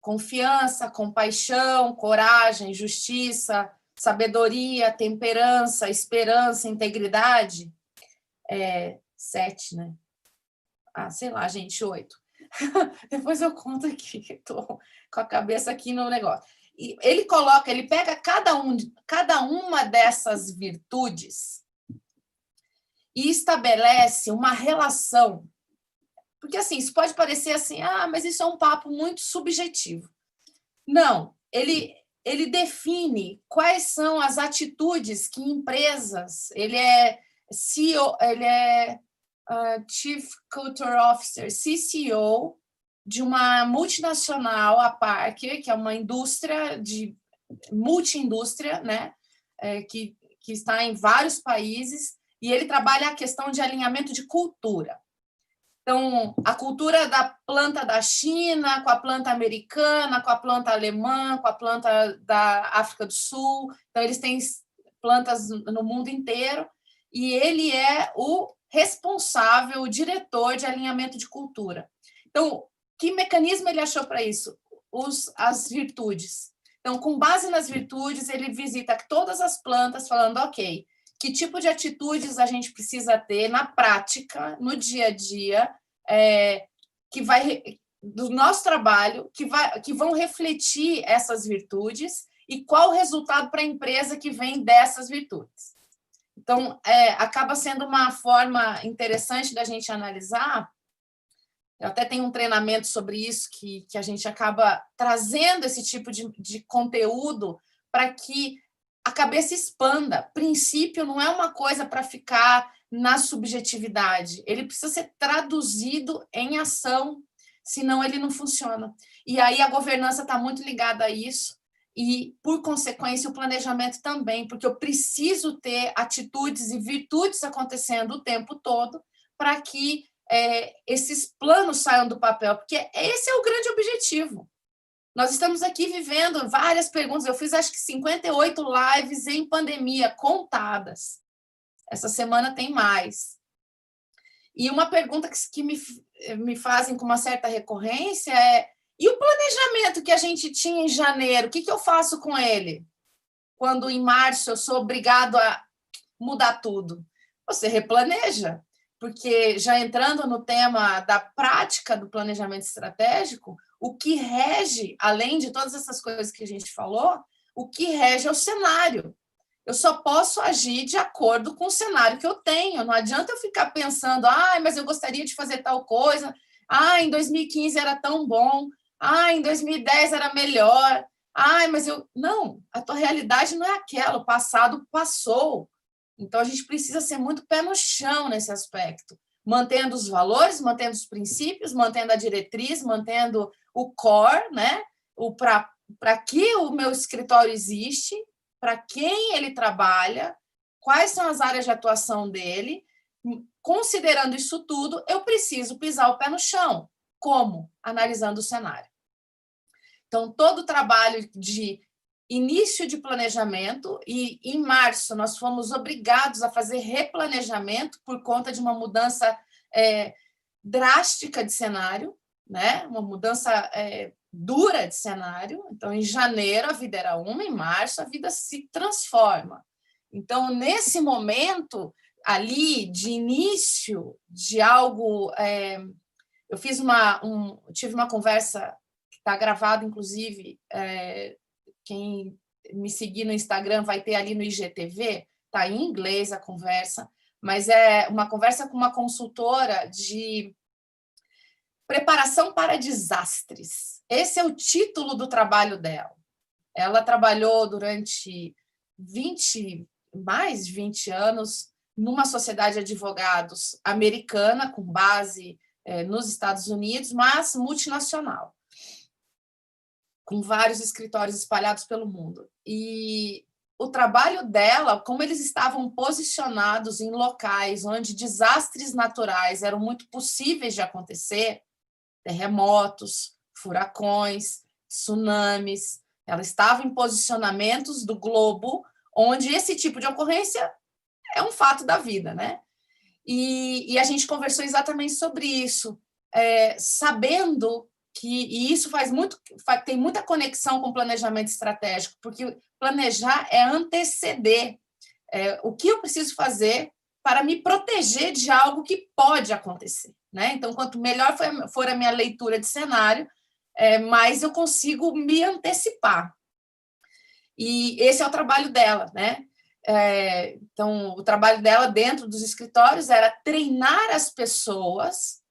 confiança, compaixão, coragem, justiça, sabedoria, temperança, esperança, integridade. 7, né? Sei lá, gente, 8. Depois eu conto aqui, que estou com a cabeça aqui no negócio. E ele pega cada uma dessas virtudes e estabelece uma relação. Porque, assim, isso pode parecer assim, mas isso é um papo muito subjetivo. Não, ele define quais são as atitudes que empresas... Ele é CEO, ele é Chief Culture Officer, CCO, de uma multinacional, a Parker, que é uma indústria multi-indústria, né? Que está em vários países, e ele trabalha a questão de alinhamento de cultura. Então, a cultura da planta da China, com a planta americana, com a planta alemã, com a planta da África do Sul. Então, eles têm plantas no mundo inteiro, e ele é o responsável, o diretor de alinhamento de cultura. Então, que mecanismo ele achou para isso? As virtudes. Então, com base nas virtudes, ele visita todas as plantas, falando, ok, que tipo de atitudes a gente precisa ter na prática, no dia a dia, do nosso trabalho, que vão refletir essas virtudes e qual o resultado para a empresa que vem dessas virtudes. Então, acaba sendo uma forma interessante da gente analisar. Eu até tenho um treinamento sobre isso, que a gente acaba trazendo esse tipo de conteúdo para que a cabeça expanda. Princípio não é uma coisa para ficar na subjetividade. Ele precisa ser traduzido em ação, senão ele não funciona. E aí a governança está muito ligada a isso, e, por consequência, o planejamento também, porque eu preciso ter atitudes e virtudes acontecendo o tempo todo para que esses planos saiam do papel, porque esse é o grande objetivo. Nós estamos aqui vivendo várias perguntas. Eu fiz, acho que, 58 lives em pandemia, contadas. Essa semana tem mais. E uma pergunta que me fazem com uma certa recorrência é: e o planejamento que a gente tinha em janeiro, o que eu faço com ele? Quando, em março, eu sou obrigado a mudar tudo. Você replaneja, porque, já entrando no tema da prática do planejamento estratégico, o que rege, além de todas essas coisas que a gente falou, o que rege é o cenário. Eu só posso agir de acordo com o cenário que eu tenho. Não adianta eu ficar pensando, mas eu gostaria de fazer tal coisa, em 2015 era tão bom, em 2010 era melhor, mas eu... Não, a tua realidade não é aquela, o passado passou. Então, a gente precisa ser muito pé no chão nesse aspecto, mantendo os valores, mantendo os princípios, mantendo a diretriz, mantendo o core, né? Para que o meu escritório existe, para quem ele trabalha, quais são as áreas de atuação dele. Considerando isso tudo, eu preciso pisar o pé no chão. Como? Analisando o cenário. Então, todo o trabalho de início de planejamento, e em março nós fomos obrigados a fazer replanejamento por conta de uma mudança drástica de cenário, né? Uma mudança dura de cenário. Então, em janeiro a vida era uma, em março a vida se transforma. Então, nesse momento ali de início de algo, eu tive uma conversa que está gravada, inclusive, quem me seguir no Instagram vai ter ali no IGTV, está em inglês a conversa, mas é uma conversa com uma consultora de preparação para desastres. Esse é o título do trabalho dela. Ela trabalhou durante mais de 20 anos numa sociedade de advogados americana, com base nos Estados Unidos, mas multinacional, com vários escritórios espalhados pelo mundo. E o trabalho dela, como eles estavam posicionados em locais onde desastres naturais eram muito possíveis de acontecer, terremotos, furacões, tsunamis, ela estava em posicionamentos do globo onde esse tipo de ocorrência é um fato da vida, né? E a gente conversou exatamente sobre isso, sabendo e isso tem muita conexão com planejamento estratégico, porque planejar é anteceder o que eu preciso fazer para me proteger de algo que pode acontecer, né? Então, quanto melhor for a minha leitura de cenário, mais eu consigo me antecipar. E esse é o trabalho dela, né? Então, o trabalho dela dentro dos escritórios era treinar as pessoas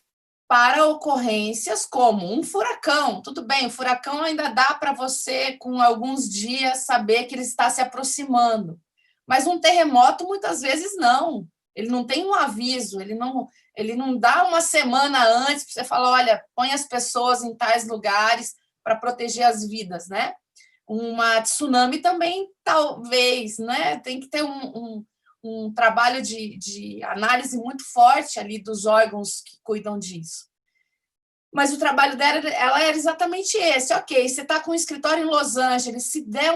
para ocorrências como um furacão. Tudo bem, o furacão ainda dá para você, com alguns dias, saber que ele está se aproximando. Mas um terremoto, muitas vezes, não. Ele não tem um aviso, ele não dá uma semana antes para você falar, olha, põe as pessoas em tais lugares para proteger as vidas, né? Uma tsunami também, talvez, né? Tem que ter um trabalho de análise muito forte ali dos órgãos que cuidam disso. Mas o trabalho dela era exatamente esse. Ok, você está com um escritório em Los Angeles, se der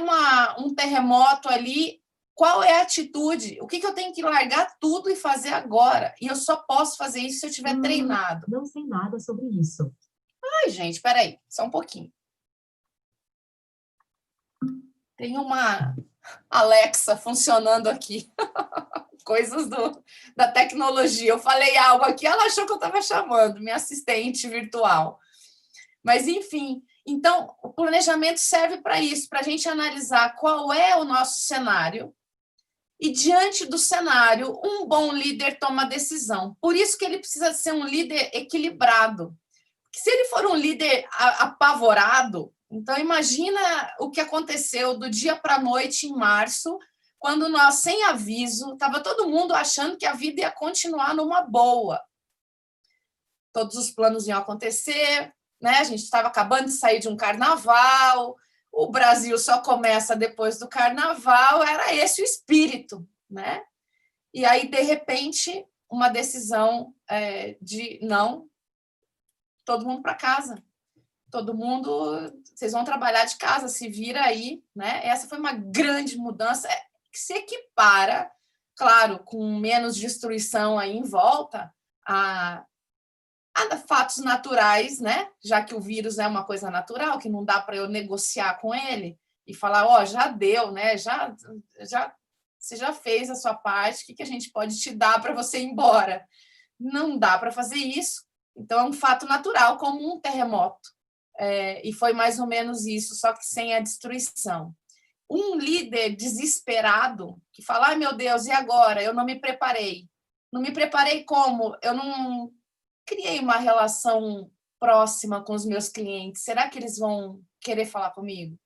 um terremoto ali, qual é a atitude? O que eu tenho que largar tudo e fazer agora? E eu só posso fazer isso se eu tiver treinado. Não sei nada sobre isso. Ai, gente, espera aí, só um pouquinho. Tem uma Alexa funcionando aqui. Coisas da tecnologia. Eu falei algo aqui, ela achou que eu estava chamando, minha assistente virtual. Mas, enfim, então, o planejamento serve para isso, para a gente analisar qual é o nosso cenário e, diante do cenário, um bom líder toma decisão. Por isso que ele precisa ser um líder equilibrado. Porque se ele for um líder apavorado, então imagina o que aconteceu do dia para a noite em março, quando nós, sem aviso, estava todo mundo achando que a vida ia continuar numa boa. Todos os planos iam acontecer, né? A gente estava acabando de sair de um carnaval, o Brasil só começa depois do carnaval, era esse o espírito, né? E aí, de repente, uma decisão de não, todo mundo para casa. Todo mundo, vocês vão trabalhar de casa, se vira aí, né? Essa foi uma grande mudança que se equipara, claro, com menos destruição aí em volta, a fatos naturais, né? Já que o vírus é uma coisa natural, que não dá para eu negociar com ele e falar, ó, já deu, né? Você já fez a sua parte, o que a gente pode te dar para você ir embora? Não dá para fazer isso. Então, é um fato natural, como um terremoto. E foi mais ou menos isso, só que sem a destruição. Um líder desesperado, que fala, ai meu Deus, e agora? Eu não me preparei. Não me preparei como? Eu não criei uma relação próxima com os meus clientes. Será que eles vão querer falar comigo?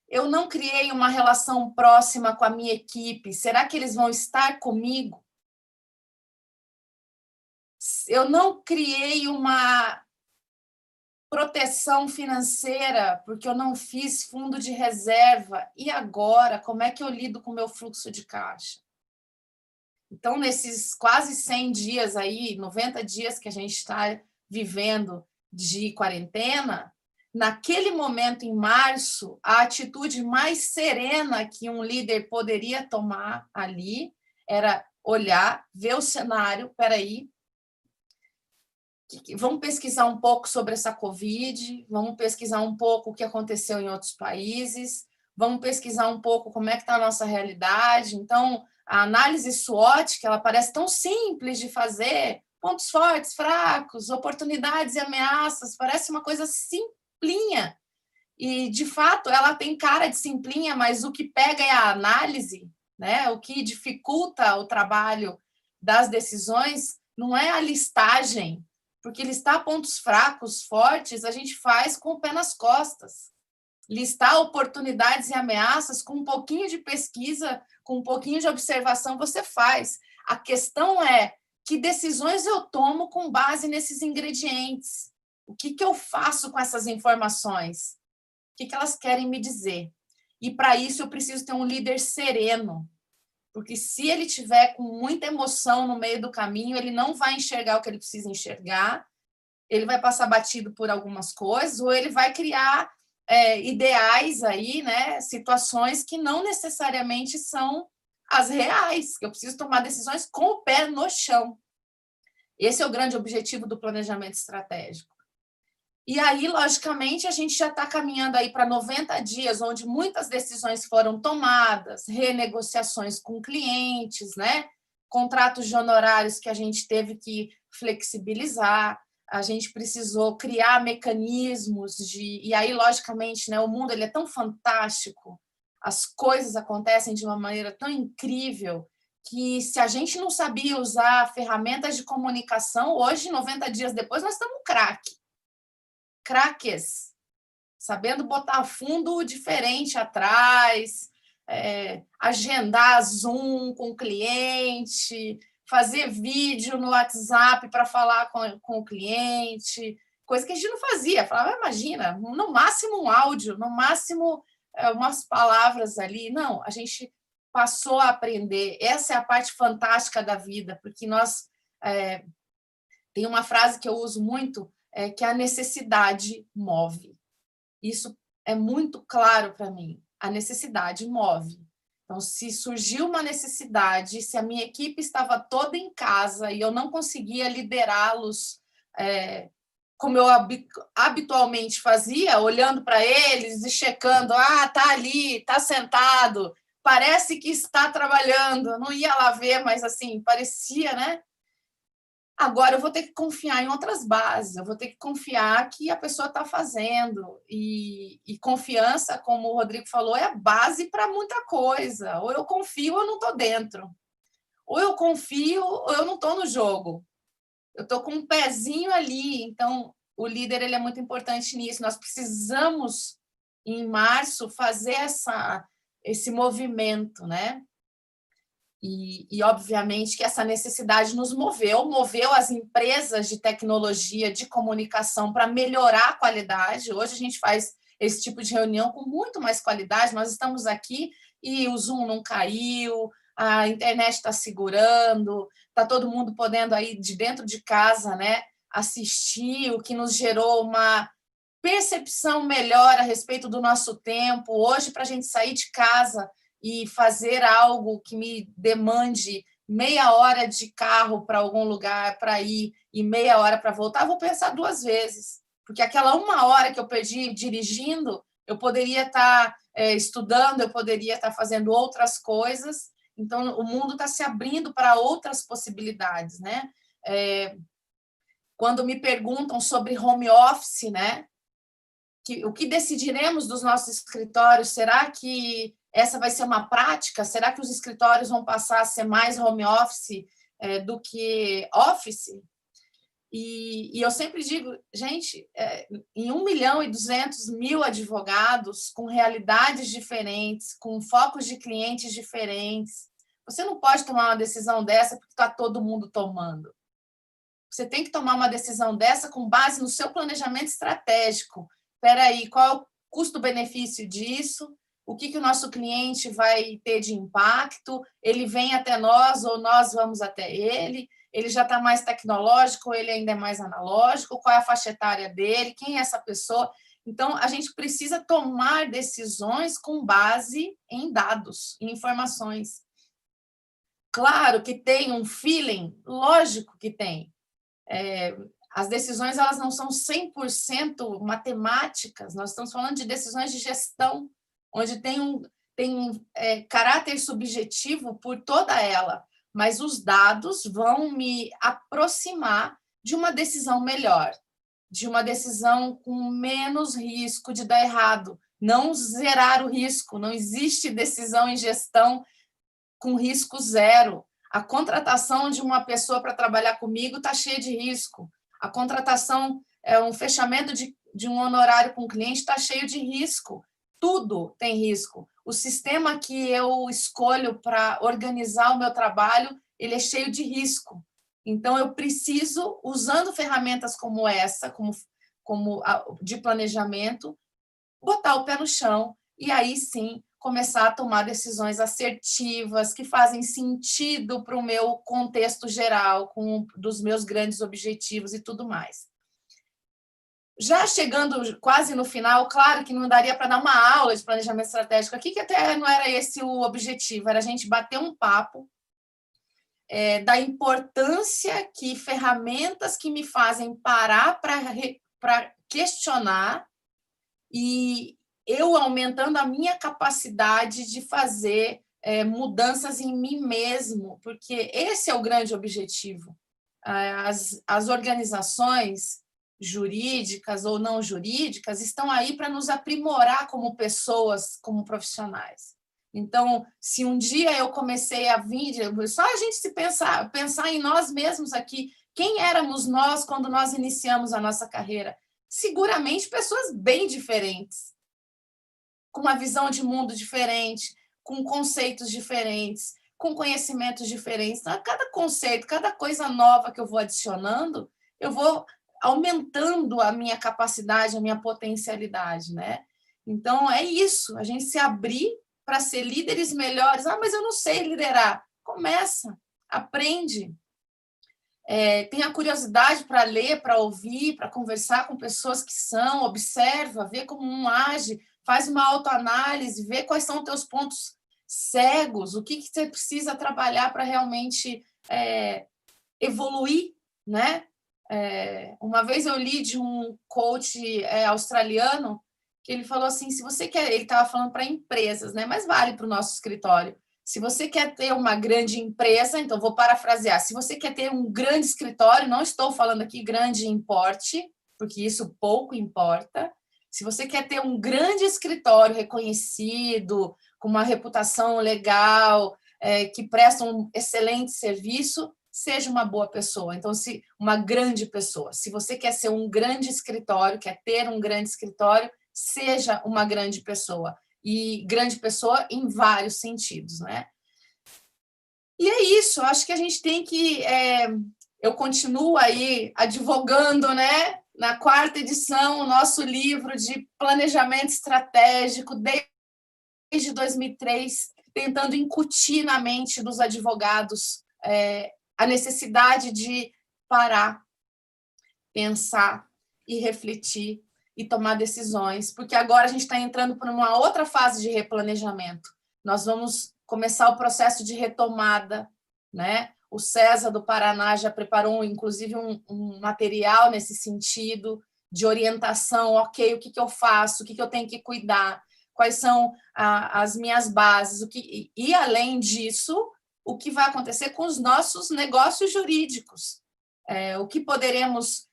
Eu não criei uma relação próxima com a minha equipe. Será que eles vão estar comigo? Eu não criei uma proteção financeira, porque eu não fiz fundo de reserva. E agora, como é que eu lido com o meu fluxo de caixa? Então, nesses quase 100 dias aí, 90 dias que a gente está vivendo de quarentena, naquele momento, em março, a atitude mais serena que um líder poderia tomar ali era olhar, ver o cenário, peraí, vamos pesquisar um pouco sobre essa Covid, vamos pesquisar um pouco o que aconteceu em outros países, vamos pesquisar um pouco como é que está a nossa realidade. Então, a análise SWOT, que ela parece tão simples de fazer, pontos fortes, fracos, oportunidades e ameaças, parece uma coisa simplinha. E, de fato, ela tem cara de simplinha, mas o que pega é a análise, né? O que dificulta o trabalho das decisões não é a listagem, porque listar pontos fracos, fortes, a gente faz com o pé nas costas. Listar oportunidades e ameaças com um pouquinho de pesquisa, com um pouquinho de observação, você faz. A questão é que decisões eu tomo com base nesses ingredientes. O que eu faço com essas informações? O que elas querem me dizer? E, para isso, eu preciso ter um líder sereno, porque se ele tiver com muita emoção no meio do caminho, ele não vai enxergar o que ele precisa enxergar, ele vai passar batido por algumas coisas, ou ele vai criar ideais aí, né, situações que não necessariamente são as reais, que eu preciso tomar decisões com o pé no chão. Esse é o grande objetivo do planejamento estratégico. E aí, logicamente, a gente já está caminhando aí para 90 dias, onde muitas decisões foram tomadas, renegociações com clientes, né? Contratos de honorários que a gente teve que flexibilizar, a gente precisou criar mecanismos de... E aí, logicamente, né, o mundo ele é tão fantástico, as coisas acontecem de uma maneira tão incrível, que se a gente não sabia usar ferramentas de comunicação, hoje, 90 dias depois, nós estamos craques, sabendo botar fundo diferente atrás, agendar Zoom com o cliente, fazer vídeo no WhatsApp para falar com o cliente, coisa que a gente não fazia. Falava, imagina, no máximo um áudio, no máximo umas palavras ali. Não, a gente passou a aprender. Essa é a parte fantástica da vida, porque nós... tem uma frase que eu uso muito, que a necessidade move. Isso é muito claro para mim. A necessidade move. Então, se surgiu uma necessidade, se a minha equipe estava toda em casa e eu não conseguia liderá-los como eu habitualmente fazia, olhando para eles e checando, tá ali, tá sentado, parece que está trabalhando. Eu não ia lá ver, mas assim, parecia, né? Agora eu vou ter que confiar em outras bases, eu vou ter que confiar que a pessoa está fazendo. E confiança, como o Rodrigo falou, é a base para muita coisa. Ou eu confio ou eu não estou dentro. Ou eu confio ou eu não estou no jogo. Eu estou com um pezinho ali. Então, o líder ele é muito importante nisso. Nós precisamos, em março, fazer esse movimento, né? E, obviamente, que essa necessidade nos moveu as empresas de tecnologia, de comunicação, para melhorar a qualidade. Hoje a gente faz esse tipo de reunião com muito mais qualidade. Nós estamos aqui e o Zoom não caiu, a internet está segurando, está todo mundo podendo aí de dentro de casa, né, assistir, o que nos gerou uma percepção melhor a respeito do nosso tempo. Hoje, para a gente sair de casa e fazer algo que me demande meia hora de carro para algum lugar para ir e meia hora para voltar, eu vou pensar 2 vezes, porque aquela 1 hora que eu perdi dirigindo, eu poderia estar estudando, eu poderia estar fazendo outras coisas. Então, o mundo está se abrindo para outras possibilidades, né? Quando me perguntam sobre home office, né? O que decidiremos dos nossos escritórios? Será que essa vai ser uma prática? Será que os escritórios vão passar a ser mais home office do que office? E eu sempre digo, gente, em 1.200.000 advogados, com realidades diferentes, com focos de clientes diferentes, você não pode tomar uma decisão dessa porque está todo mundo tomando. Você tem que tomar uma decisão dessa com base no seu planejamento estratégico. Espera aí, qual é o custo-benefício disso? O que o nosso cliente vai ter de impacto? Ele vem até nós ou nós vamos até ele? Ele já está mais tecnológico ou ele ainda é mais analógico? Qual é a faixa etária dele? Quem é essa pessoa? Então, a gente precisa tomar decisões com base em dados, em informações. Claro que tem um feeling, lógico que tem. As decisões elas não são 100% matemáticas, nós estamos falando de decisões de gestão, onde tem caráter subjetivo por toda ela, mas os dados vão me aproximar de uma decisão melhor, de uma decisão com menos risco de dar errado, não zerar o risco, não existe decisão em gestão com risco zero. A contratação de uma pessoa para trabalhar comigo está cheia de risco. A contratação, um fechamento de um honorário com o cliente está cheio de risco. Tudo tem risco. O sistema que eu escolho para organizar o meu trabalho, ele é cheio de risco. Então, eu preciso, usando ferramentas como essa, como de planejamento, botar o pé no chão e aí sim começar a tomar decisões assertivas que fazem sentido para o meu contexto geral, dos meus grandes objetivos e tudo mais. Já chegando quase no final, claro que não daria para dar uma aula de planejamento estratégico aqui, que até não era esse o objetivo, era a gente bater um papo da importância que ferramentas que me fazem parar para questionar e eu aumentando a minha capacidade de fazer mudanças em mim mesmo, porque esse é o grande objetivo. As organizações jurídicas ou não jurídicas estão aí para nos aprimorar como pessoas, como profissionais. Então, se um dia eu comecei a vir, só a gente se pensar em nós mesmos aqui, quem éramos nós quando nós iniciamos a nossa carreira? Seguramente pessoas bem diferentes, com uma visão de mundo diferente, com conceitos diferentes, com conhecimentos diferentes. Então, cada conceito, cada coisa nova que eu vou adicionando, eu vou aumentando a minha capacidade, a minha potencialidade, né? Então, é isso, a gente se abrir para ser líderes melhores. Mas eu não sei liderar. Começa, aprende. Tenha curiosidade para ler, para ouvir, para conversar com pessoas que são, observa, vê como um age, faz uma autoanálise, vê quais são os teus pontos cegos, o que você precisa trabalhar para realmente evoluir, né? Uma vez eu li de um coach australiano que ele falou assim, se você quer, ele estava falando para empresas, né? Mas vale para o nosso escritório. Se você quer ter uma grande empresa, então vou parafrasear, se você quer ter um grande escritório, não estou falando aqui grande em porte, porque isso pouco importa. Se você quer ter um grande escritório reconhecido, com uma reputação legal, que presta um excelente serviço, seja uma boa pessoa. Então, uma grande pessoa. Se você quer ser um grande escritório, quer ter um grande escritório, seja uma grande pessoa. E grande pessoa em vários sentidos, né? E é isso, acho que a gente tem que... eu continuo aí advogando, né? Na 4ª edição, o nosso livro de planejamento estratégico, desde 2003, tentando incutir na mente dos advogados a necessidade de parar, pensar e refletir e tomar decisões, porque agora a gente está entrando por uma outra fase de replanejamento. Nós vamos começar o processo de retomada, né? O César do Paraná já preparou, inclusive, um material nesse sentido, de orientação, ok, o que eu faço, o que eu tenho que cuidar, quais são as minhas bases, e além disso, o que vai acontecer com os nossos negócios jurídicos, o que poderemos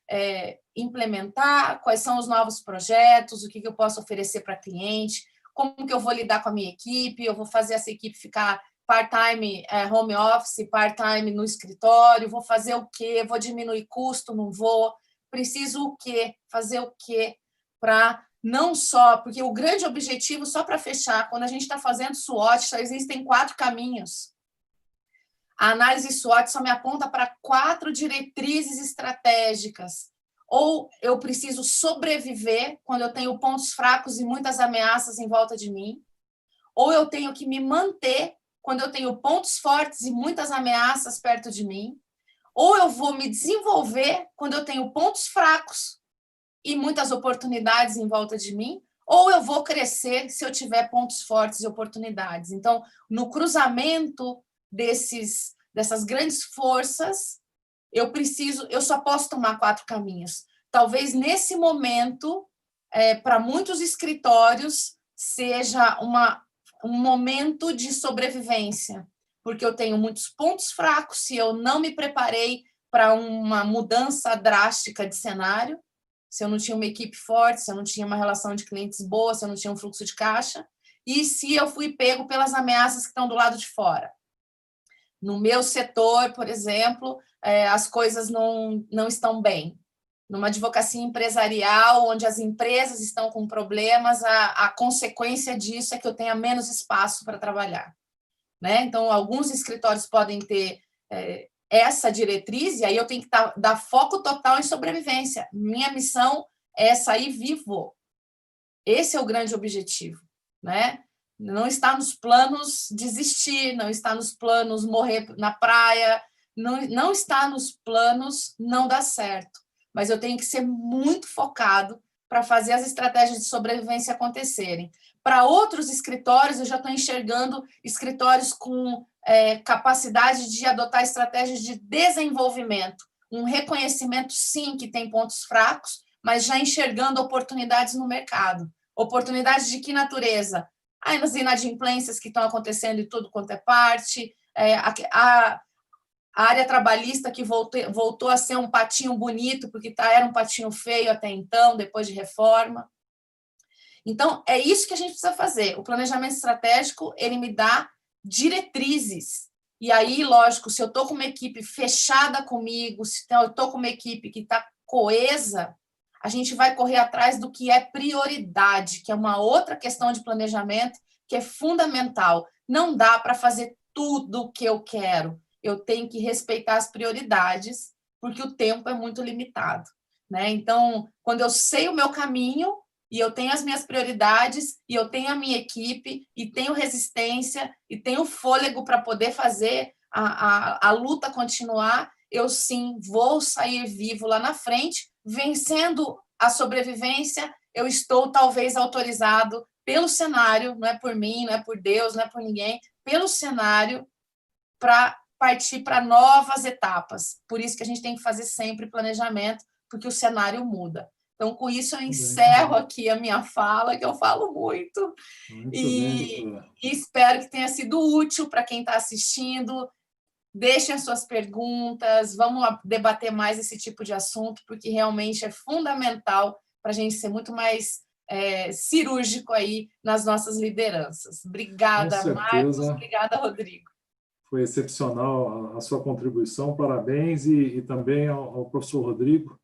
implementar, quais são os novos projetos, o que eu posso oferecer para cliente, como que eu vou lidar com a minha equipe, eu vou fazer essa equipe ficar part-time home office, part-time no escritório, vou fazer o quê? Vou diminuir custo, não vou? Preciso o quê? Fazer o quê? Para não só... Porque o grande objetivo, só para fechar, quando a gente está fazendo SWOT, só existem 4 caminhos. A análise SWOT só me aponta para 4 diretrizes estratégicas. Ou eu preciso sobreviver quando eu tenho pontos fracos e muitas ameaças em volta de mim, ou eu tenho que me manter quando eu tenho pontos fortes e muitas ameaças perto de mim, ou eu vou me desenvolver quando eu tenho pontos fracos e muitas oportunidades em volta de mim, ou eu vou crescer se eu tiver pontos fortes e oportunidades. Então, no cruzamento dessas grandes forças, eu só posso tomar 4 caminhos. Talvez nesse momento, para muitos escritórios, seja um momento de sobrevivência, porque eu tenho muitos pontos fracos se eu não me preparei para uma mudança drástica de cenário, se eu não tinha uma equipe forte, se eu não tinha uma relação de clientes boa, se eu não tinha um fluxo de caixa, e se eu fui pego pelas ameaças que estão do lado de fora. No meu setor, por exemplo, as coisas não estão bem. Numa advocacia empresarial, onde as empresas estão com problemas, a consequência disso é que eu tenha menos espaço para trabalhar, né? Então, alguns escritórios podem ter essa diretriz, e aí eu tenho que dar foco total em sobrevivência. Minha missão é sair vivo. Esse é o grande objetivo, né? Não está nos planos desistir, não está nos planos morrer na praia, não está nos planos não dar certo. Mas eu tenho que ser muito focado para fazer as estratégias de sobrevivência acontecerem. Para outros escritórios, eu já estou enxergando escritórios com capacidade de adotar estratégias de desenvolvimento, um reconhecimento, sim, que tem pontos fracos, mas já enxergando oportunidades no mercado. Oportunidades de que natureza? As inadimplências que estão acontecendo em tudo quanto é parte, a área trabalhista que voltou a ser um patinho bonito, porque era um patinho feio até então, depois de reforma. Então, é isso que a gente precisa fazer. O planejamento estratégico, ele me dá diretrizes. E aí, lógico, se eu estou com uma equipe fechada comigo, se eu estou com uma equipe que está coesa, a gente vai correr atrás do que é prioridade, que é uma outra questão de planejamento que é fundamental. Não dá para fazer tudo o que eu quero. Eu tenho que respeitar as prioridades, porque o tempo é muito limitado, né? Então, quando eu sei o meu caminho e eu tenho as minhas prioridades e eu tenho a minha equipe e tenho resistência e tenho fôlego para poder fazer a luta continuar, eu sim vou sair vivo lá na frente, vencendo a sobrevivência. Eu estou talvez autorizado pelo cenário, não é por mim, não é por Deus, não é por ninguém, pelo cenário para partir para novas etapas. Por isso que a gente tem que fazer sempre planejamento, porque o cenário muda. Então, com isso, eu encerro aqui a minha fala, que eu falo muito e espero que tenha sido útil para quem está assistindo. Deixem as suas perguntas, vamos debater mais esse tipo de assunto, porque realmente é fundamental para a gente ser muito mais cirúrgico aí nas nossas lideranças. Obrigada, Marcos. Obrigada, Rodrigo. Foi excepcional a sua contribuição, parabéns, e também ao professor Rodrigo.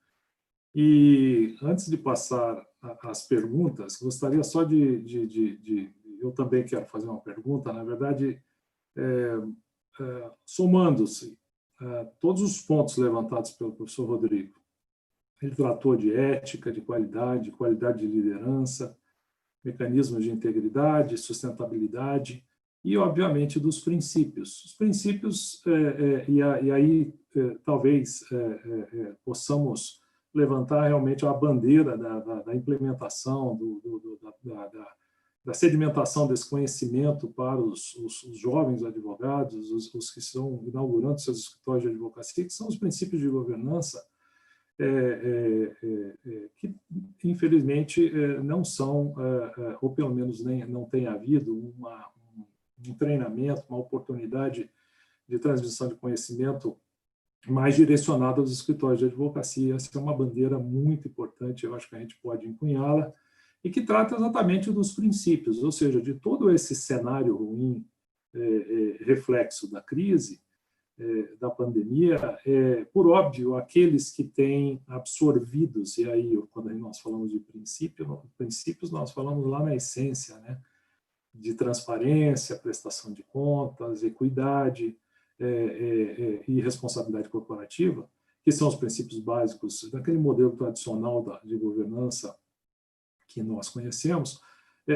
E antes de passar as perguntas, gostaria só eu também quero fazer uma pergunta, na verdade, somando-se todos os pontos levantados pelo professor Rodrigo. Ele tratou de ética, de qualidade de liderança, mecanismos de integridade, sustentabilidade e, obviamente, dos princípios. Os princípios, e aí talvez possamos levantar realmente a bandeira da implementação, da sedimentação desse conhecimento para os jovens advogados, os que estão inaugurando seus escritórios de advocacia, que são os princípios de governança, que, infelizmente, não são, ou pelo menos não tem havido um treinamento, uma oportunidade de transmissão de conhecimento mais direcionado aos escritórios de advocacia. Essa é uma bandeira muito importante, eu acho que a gente pode empunhá-la, e que trata exatamente dos princípios, ou seja, de todo esse cenário ruim, reflexo da crise, da pandemia, por óbvio, aqueles que têm absorvidos, e aí, quando nós falamos de princípios, nós falamos lá na essência, né, de transparência, prestação de contas, equidade e responsabilidade corporativa, que são os princípios básicos daquele modelo tradicional de governança que nós conhecemos.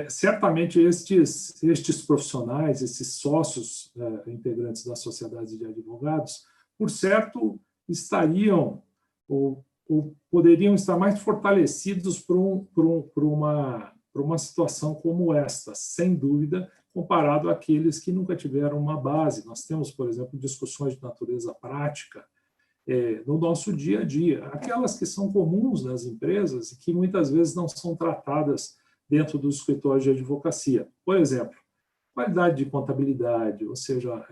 Certamente estes profissionais, esses sócios integrantes das sociedades de advogados, por certo, estariam ou poderiam estar mais fortalecidos por uma situação como esta, sem dúvida, comparado àqueles que nunca tiveram uma base. Nós temos, por exemplo, discussões de natureza prática no nosso dia a dia, aquelas que são comuns nas empresas e que muitas vezes não são tratadas dentro dos escritórios de advocacia. Por exemplo, qualidade de contabilidade, ou seja,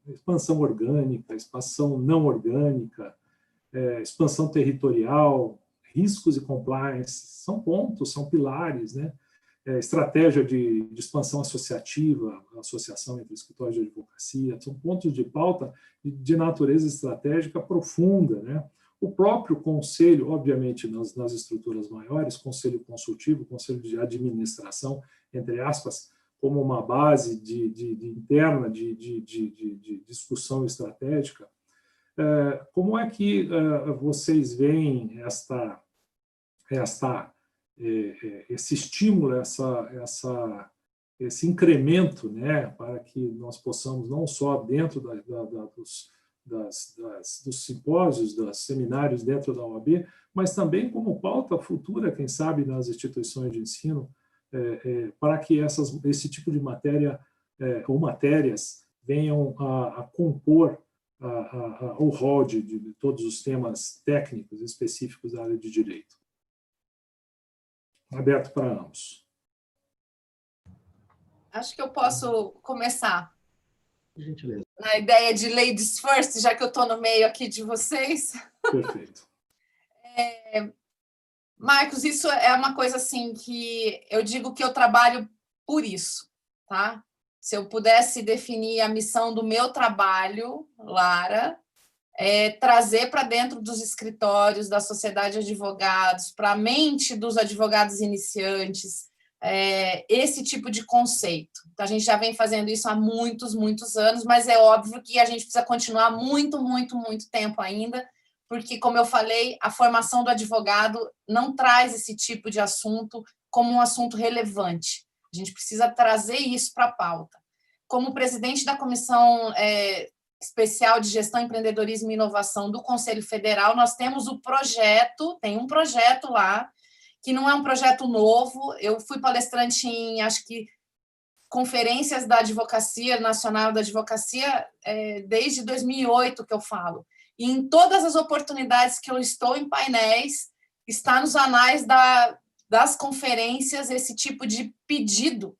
expansão orgânica, expansão não orgânica, expansão territorial, riscos e compliance, são pontos, são pilares, né? Estratégia de expansão associativa, associação entre escritórios de advocacia, são pontos de pauta de natureza estratégica profunda, né? O próprio conselho, obviamente, nas estruturas maiores, conselho consultivo, conselho de administração, entre aspas, como uma base interna de discussão estratégica. Como é que vocês veem esse estímulo, esse incremento, né, para que nós possamos, não só dentro dos simpósios, dos seminários dentro da OAB, mas também como pauta futura, quem sabe, nas instituições de ensino, para que esse tipo de matéria ou matérias venham a compor o rol de todos os temas técnicos específicos da área de direito. Aberto para ambos. Acho que eu posso começar. Por gentileza. Na ideia de ladies first, já que eu estou no meio aqui de vocês. Perfeito. Marcos, isso é uma coisa assim que eu digo que eu trabalho por isso, tá? Se eu pudesse definir a missão do meu trabalho, Lara, é trazer para dentro dos escritórios da sociedade de advogados, para a mente dos advogados iniciantes, esse tipo de conceito. Então, a gente já vem fazendo isso há muitos, muitos anos, mas é óbvio que a gente precisa continuar muito, muito, muito tempo ainda, porque, como eu falei, a formação do advogado não traz esse tipo de assunto como um assunto relevante. A gente precisa trazer isso para a pauta. Como presidente da Comissão Especial de Gestão, Empreendedorismo e Inovação do Conselho Federal, nós temos o projeto, tem um projeto lá, que não é um projeto novo. Eu fui palestrante em, acho que, conferências da Advocacia Nacional da Advocacia desde 2008 que eu falo. E em todas as oportunidades que eu estou em painéis, está nos anais das conferências esse tipo de pedido.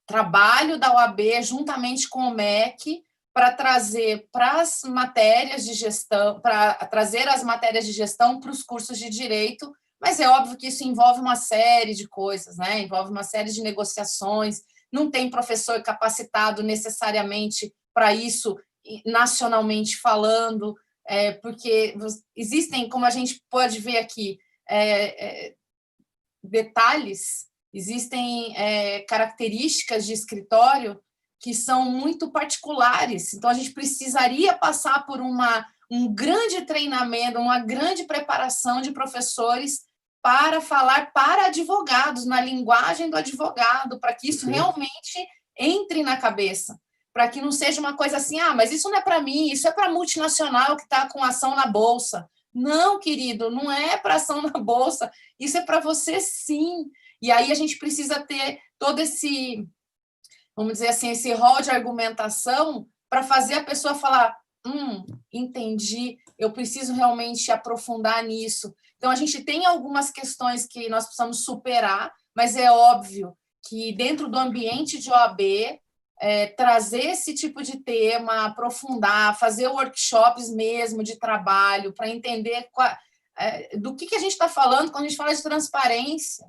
Trabalho da OAB, juntamente com o MEC, para trazer para as matérias de gestão, para trazer as matérias de gestão para os cursos de direito, mas é óbvio que isso envolve uma série de coisas, né? Envolve uma série de negociações, não tem professor capacitado necessariamente para isso, nacionalmente falando, porque existem, como a gente pode ver aqui, detalhes, existem características de escritório que são muito particulares. Então, a gente precisaria passar por um grande treinamento, uma grande preparação de professores para falar para advogados, na linguagem do advogado, para que isso realmente entre na cabeça, para que não seja uma coisa assim, mas isso não é para mim, isso é para multinacional que está com ação na Bolsa. Não, querido, não é para ação na Bolsa, isso é para você sim. E aí a gente precisa ter todo esse, vamos dizer assim, esse rol de argumentação para fazer a pessoa falar, entendi, eu preciso realmente aprofundar nisso. Então, a gente tem algumas questões que nós precisamos superar, mas é óbvio que dentro do ambiente de OAB, trazer esse tipo de tema, aprofundar, fazer workshops mesmo de trabalho, para entender do que a gente está falando quando a gente fala de transparência,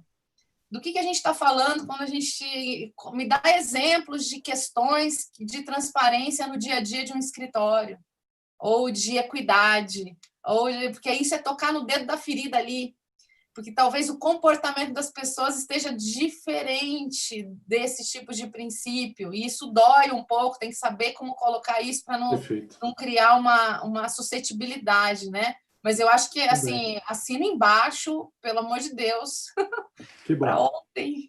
do que a gente está falando quando a gente me dá exemplos de questões de transparência no dia a dia de um escritório, ou de equidade, porque isso é tocar no dedo da ferida ali, porque talvez o comportamento das pessoas esteja diferente desse tipo de princípio, e isso dói um pouco, tem que saber como colocar isso para não criar uma suscetibilidade, né? Mas eu acho que, assim, assina embaixo, pelo amor de Deus, para ontem.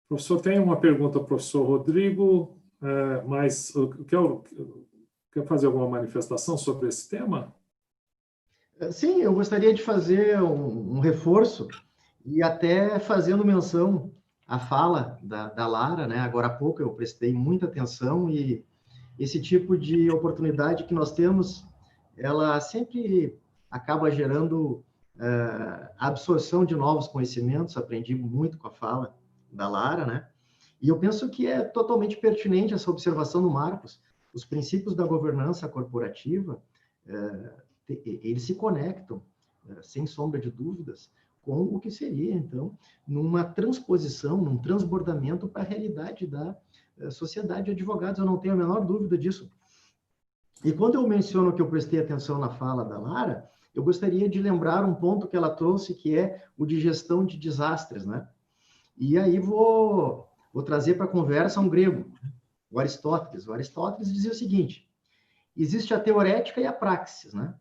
Professor, tem uma pergunta ao professor Rodrigo, mas quer fazer alguma manifestação sobre esse tema? Sim, eu gostaria de fazer um reforço e até fazendo menção à fala da Lara, né? Agora há pouco eu prestei muita atenção e esse tipo de oportunidade que nós temos, ela sempre acaba gerando a absorção de novos conhecimentos. Aprendi muito com a fala da Lara, né? E eu penso que é totalmente pertinente essa observação do Marcos. Os princípios da governança corporativa, eles se conectam, sem sombra de dúvidas, com o que seria, então, numa transposição, num transbordamento para a realidade da sociedade de advogados. Eu não tenho a menor dúvida disso. E quando eu menciono que eu prestei atenção na fala da Lara, eu gostaria de lembrar um ponto que ela trouxe, que é o de gestão de desastres, né? E aí vou trazer para a conversa um grego, o Aristóteles. O Aristóteles dizia o seguinte: existe a teorética e a praxis, né?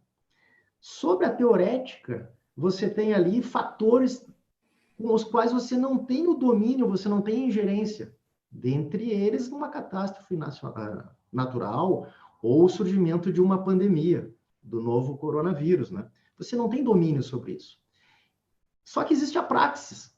Sobre a teorética, você tem ali fatores com os quais você não tem o domínio, você não tem ingerência. Dentre eles, uma catástrofe natural ou o surgimento de uma pandemia, do novo coronavírus, né? Você não tem domínio sobre isso. Só que existe a praxis.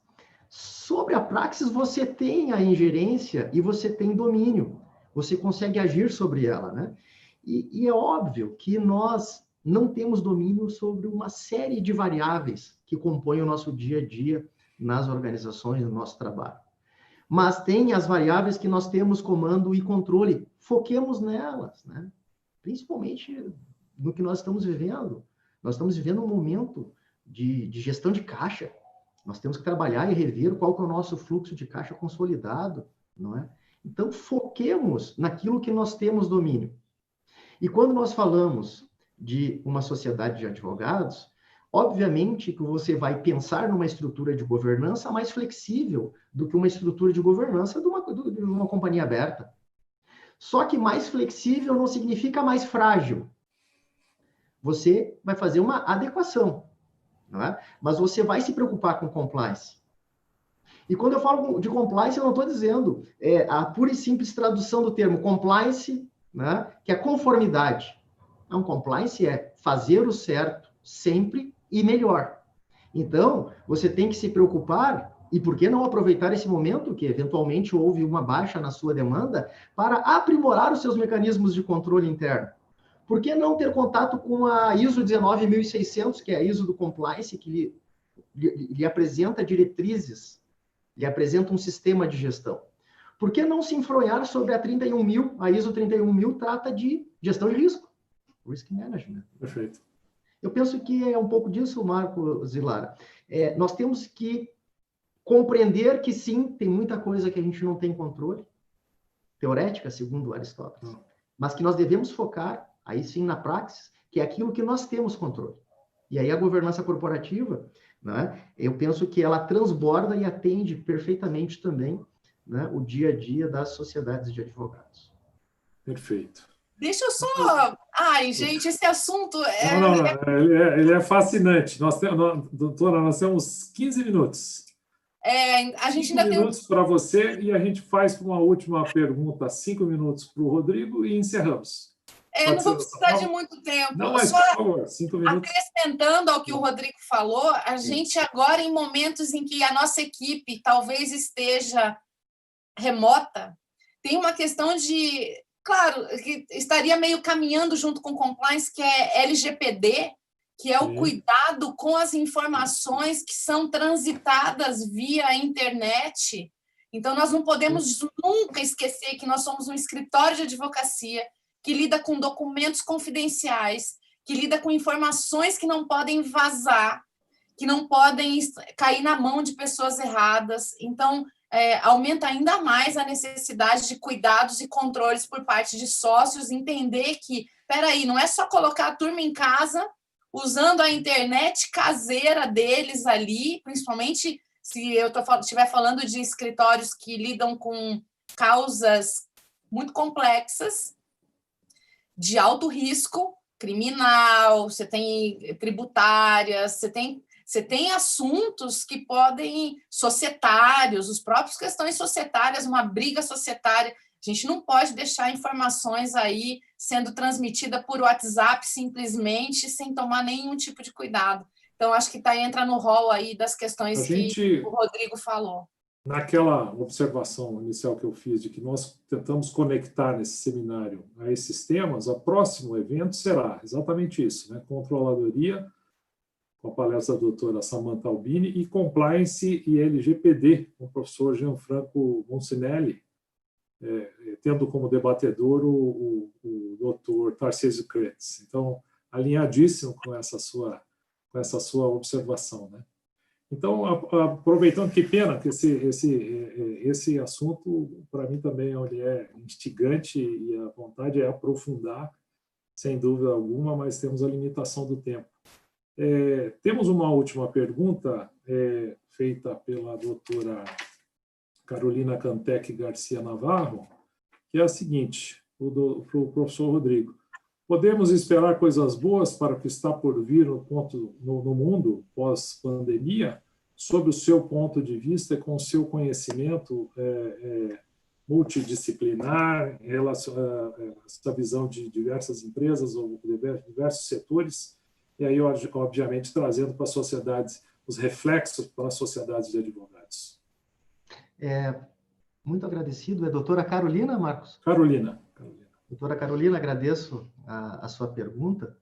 Sobre a praxis, você tem a ingerência e você tem domínio. Você consegue agir sobre ela, né? E é óbvio que nós não temos domínio sobre uma série de variáveis que compõem o nosso dia a dia nas organizações, no nosso trabalho. Mas tem as variáveis que nós temos comando e controle. Foquemos nelas, né? Principalmente no que nós estamos vivendo. Nós estamos vivendo um momento de gestão de caixa. Nós temos que trabalhar e rever qual que é o nosso fluxo de caixa consolidado, não é? Então, foquemos naquilo que nós temos domínio. E quando nós falamos de uma sociedade de advogados, obviamente que você vai pensar numa estrutura de governança mais flexível do que uma estrutura de governança de uma companhia aberta. Só que mais flexível não significa mais frágil. Você vai fazer uma adequação, não é? Mas você vai se preocupar com compliance. E quando eu falo de compliance, eu não estou dizendo a pura e simples tradução do termo compliance, né, que é conformidade. Não, compliance é fazer o certo sempre e melhor. Então, você tem que se preocupar, e por que não aproveitar esse momento, que eventualmente houve uma baixa na sua demanda, para aprimorar os seus mecanismos de controle interno? Por que não ter contato com a ISO 19600, que é a ISO do compliance, que lhe apresenta diretrizes, lhe apresenta um sistema de gestão? Por que não se enfronhar sobre a 31000? A ISO 31000 trata de gestão de risco, risk management. Perfeito. Eu penso que é um pouco disso, Marcos e Lara. Nós temos que compreender que, sim, tem muita coisa que a gente não tem controle, teorética, segundo Aristóteles, mas que nós devemos focar, aí sim, na praxis, que é aquilo que nós temos controle. E aí a governança corporativa, né, eu penso que ela transborda e atende perfeitamente também, né, o dia a dia das sociedades de advogados. Perfeito. Deixa eu só... Ai, gente, esse assunto... Ele é fascinante. Doutora, nós temos 15 minutos. A gente ainda 5 minutos para você e a gente faz uma última pergunta, 5 minutos para o Rodrigo e encerramos. Não vou precisar de muito tempo. Não, mas, por favor, 5 minutos. Acrescentando ao que o Rodrigo falou, a gente agora, em momentos em que a nossa equipe talvez esteja remota, tem uma questão de... Claro, que estaria meio caminhando junto com compliance, que é LGPD, que é o cuidado com as informações que são transitadas via internet. Então, nós não podemos nunca esquecer que nós somos um escritório de advocacia que lida com documentos confidenciais, que lida com informações que não podem vazar, que não podem cair na mão de pessoas erradas. Então, aumenta ainda mais a necessidade de cuidados e controles por parte de sócios, entender que, peraí, não é só colocar a turma em casa, usando a internet caseira deles ali, principalmente se eu estiver falando de escritórios que lidam com causas muito complexas, de alto risco, criminal, você tem tributárias, você tem assuntos que podem, societários, os próprios questões societárias, uma briga societária. A gente não pode deixar informações aí sendo transmitida por WhatsApp simplesmente, sem tomar nenhum tipo de cuidado. Então, acho que entra no rol aí das questões que o Rodrigo falou. Naquela observação inicial que eu fiz de que nós tentamos conectar nesse seminário a esses temas, o próximo evento será exatamente isso, né? Controladoria, com a palestra da doutora Samantha Albini, e Compliance e LGPD, com o professor Gianfranco Moncinelli, tendo como debatedor o doutor Tarcísio Kretz. Então, alinhadíssimo com essa sua observação, né? Então, aproveitando, que pena que esse assunto, para mim, também ele é instigante e a vontade é aprofundar, sem dúvida alguma, mas temos a limitação do tempo. Temos uma última pergunta feita pela doutora Carolina Cantec Garcia Navarro, que é a seguinte, para o professor Rodrigo. Podemos esperar coisas boas para o que está por vir no mundo pós-pandemia, sob o seu ponto de vista e com o seu conhecimento multidisciplinar, em relação a essa visão de diversas empresas ou diversos setores, e aí, obviamente, trazendo para as sociedades, os reflexos para as sociedades de advogados. Muito agradecido. É a doutora Carolina, Marcos? Carolina. Doutora Carolina, agradeço a sua pergunta.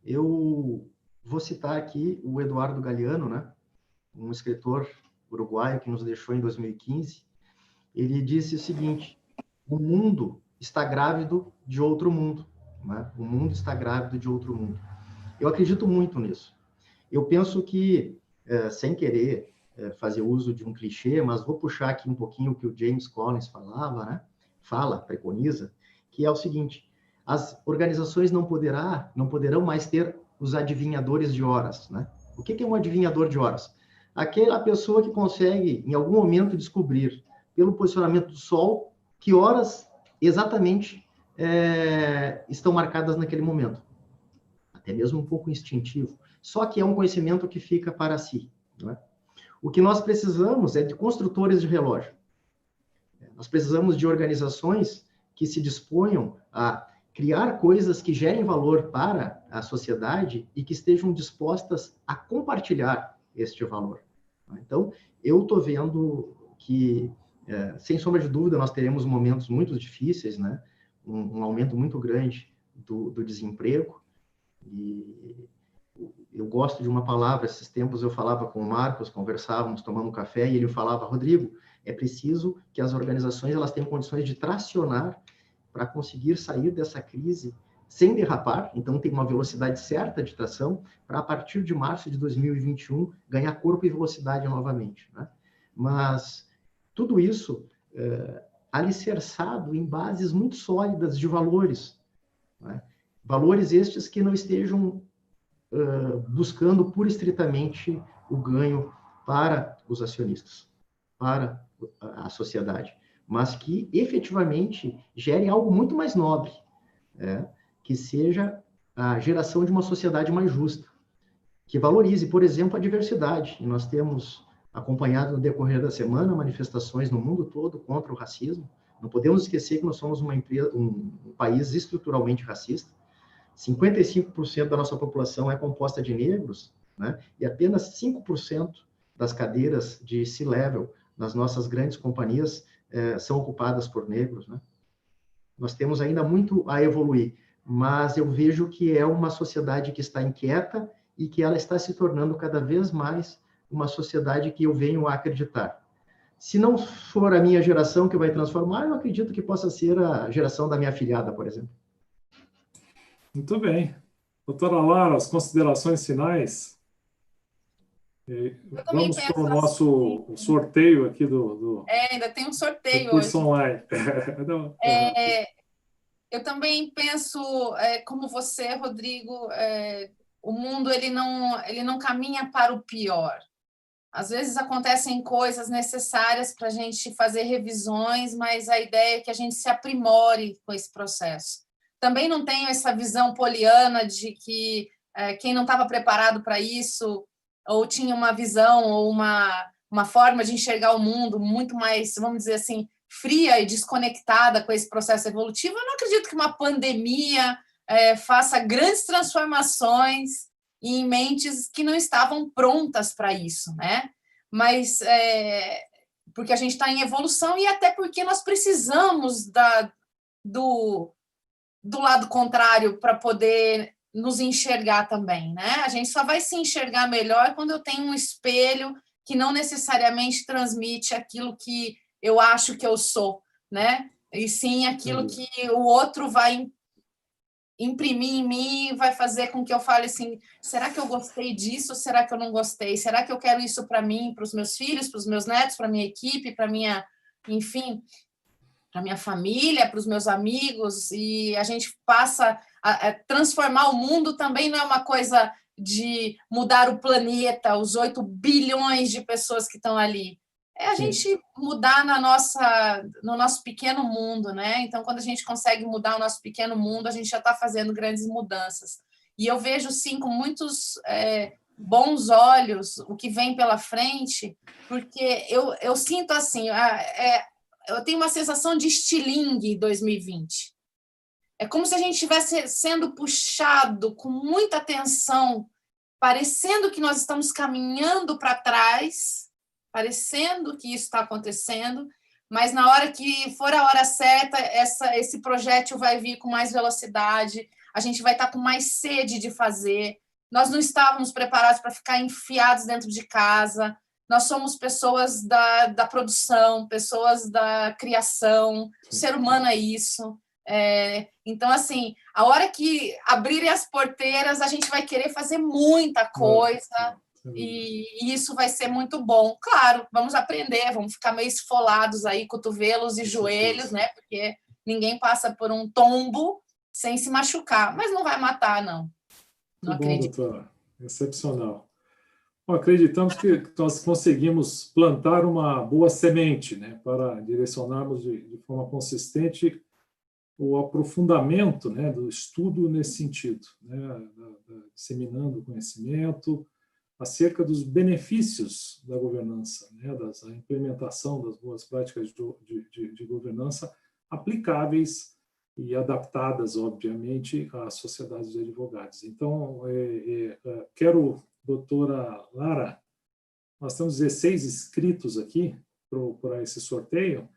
Eu vou citar aqui o Eduardo Galeano, né? Um escritor uruguaio que nos deixou em 2015. Ele disse o seguinte: o mundo está grávido de outro mundo, né? O mundo está grávido de outro mundo. Eu acredito muito nisso. Eu penso que, sem querer fazer uso de um clichê, mas vou puxar aqui um pouquinho o que o James Collins falava, né? Preconiza, que é o seguinte: as organizações não poderão mais ter os adivinhadores de horas, né? O que é um adivinhador de horas? Aquela pessoa que consegue, em algum momento, descobrir, pelo posicionamento do Sol, que horas exatamente estão marcadas naquele momento. Até mesmo um pouco instintivo. Só que é um conhecimento que fica para si, não é? O que nós precisamos é de construtores de relógio. Nós precisamos de organizações que se disponham a criar coisas que gerem valor para a sociedade e que estejam dispostas a compartilhar este valor. Então, eu estou vendo que, sem sombra de dúvida, nós teremos momentos muito difíceis, né? Um aumento muito grande do desemprego. E eu gosto de uma palavra. Esses tempos eu falava com o Marcos, conversávamos, tomando um café, e ele falava: Rodrigo, é preciso que as organizações elas tenham condições de tracionar para conseguir sair dessa crise sem derrapar. Então, tem uma velocidade certa de tração para, a partir de março de 2021, ganhar corpo e velocidade novamente, né? Mas tudo isso alicerçado em bases muito sólidas de valores, né? Valores estes que não estejam buscando pura e estritamente o ganho para os acionistas, para a sociedade, mas que efetivamente gerem algo muito mais nobre, que seja a geração de uma sociedade mais justa, que valorize, por exemplo, a diversidade. E nós temos acompanhado no decorrer da semana manifestações no mundo todo contra o racismo. Não podemos esquecer que nós somos um país estruturalmente racista. 55% da nossa população é composta de negros, né? E apenas 5% das cadeiras de C-level nas nossas grandes companhias são ocupadas por negros, né? Nós temos ainda muito a evoluir, mas eu vejo que é uma sociedade que está inquieta e que ela está se tornando cada vez mais uma sociedade que eu venho a acreditar. Se não for a minha geração que vai transformar, eu acredito que possa ser a geração da minha afilhada, por exemplo. Muito bem. Doutora Lara, as considerações finais? Vamos para o nosso sorteio aqui do ainda tem um sorteio do curso hoje. Online. Eu também penso, como você, Rodrigo, o mundo ele não caminha para o pior. Às vezes acontecem coisas necessárias para a gente fazer revisões, mas a ideia é que a gente se aprimore com esse processo. Também não tenho essa visão poliana de que quem não estava preparado para isso, ou tinha uma visão, ou uma forma de enxergar o mundo muito mais, vamos dizer assim, fria e desconectada com esse processo evolutivo. Eu não acredito que uma pandemia faça grandes transformações em mentes que não estavam prontas para isso, né? Mas porque a gente está em evolução e até porque nós precisamos do lado contrário para poder nos enxergar também, né? A gente só vai se enxergar melhor quando eu tenho um espelho que não necessariamente transmite aquilo que eu acho que eu sou, né? E sim aquilo que o outro vai imprimir em mim, vai fazer com que eu fale assim: será que eu gostei disso ou será que eu não gostei? Será que eu quero isso para mim, para os meus filhos, para os meus netos, para a minha equipe, para minha, enfim, para minha família, para os meus amigos? E a gente passa a transformar o mundo. Também não é uma coisa de mudar o planeta, os 8 bilhões de pessoas que estão ali. É a gente mudar no nosso pequeno mundo, né? Então, quando a gente consegue mudar o nosso pequeno mundo, a gente já está fazendo grandes mudanças. E eu vejo, sim, com muitos bons olhos o que vem pela frente, porque eu sinto assim, eu tenho uma sensação de estilingue em 2020. É como se a gente estivesse sendo puxado com muita atenção, parecendo que nós estamos caminhando para trás, parecendo que isso está acontecendo, mas na hora que for a hora certa, esse projétil vai vir com mais velocidade, a gente vai estar com mais sede de fazer. Nós não estávamos preparados para ficar enfiados dentro de casa. Nós somos pessoas da produção, pessoas da criação. O ser humano é isso. Então, assim, a hora que abrirem as porteiras, a gente vai querer fazer muita coisa e isso vai ser muito bom. Claro, vamos aprender, vamos ficar meio esfolados aí, cotovelos e joelhos, né? Porque ninguém passa por um tombo sem se machucar, mas não vai matar, não. Não acredito. Bom, doutora. Excepcional. Bom, acreditamos que nós conseguimos plantar uma boa semente, né, para direcionarmos de forma consistente o aprofundamento, né, do estudo nesse sentido, né, disseminando conhecimento acerca dos benefícios da governança, né, da implementação das boas práticas de governança aplicáveis e adaptadas, obviamente, às sociedades de advogados. Então, quero, doutora Lara, nós temos 16 inscritos aqui para esse sorteio.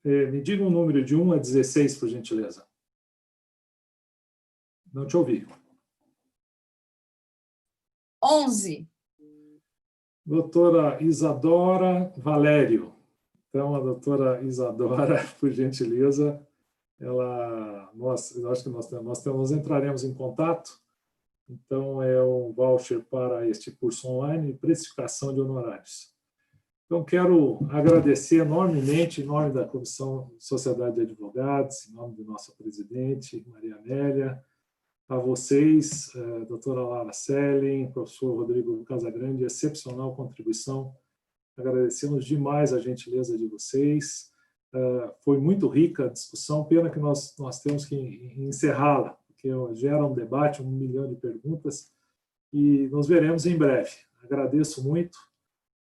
Me diga um número de 1 a 16, por gentileza. Não te ouvi. 11. Doutora Isadora Valério. Então, a doutora Isadora, por gentileza, eu acho que nós entraremos em contato. Então, é um voucher para este curso online, precificação de honorários. Então, quero agradecer enormemente, em nome da Comissão de Sociedade de Advogados, em nome do nosso presidente, Maria Amélia, a vocês, doutora Lara Selling, professor Rodrigo Casagrande, excepcional contribuição. Agradecemos demais a gentileza de vocês. Foi muito rica a discussão, pena que nós temos que encerrá-la, porque gera um debate, 1 milhão de perguntas, e nos veremos em breve. Agradeço muito.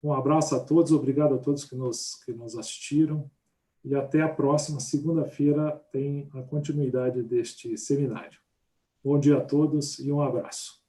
Um abraço a todos, obrigado a todos que nos assistiram, e até a próxima segunda-feira tem a continuidade deste seminário. Bom dia a todos e um abraço.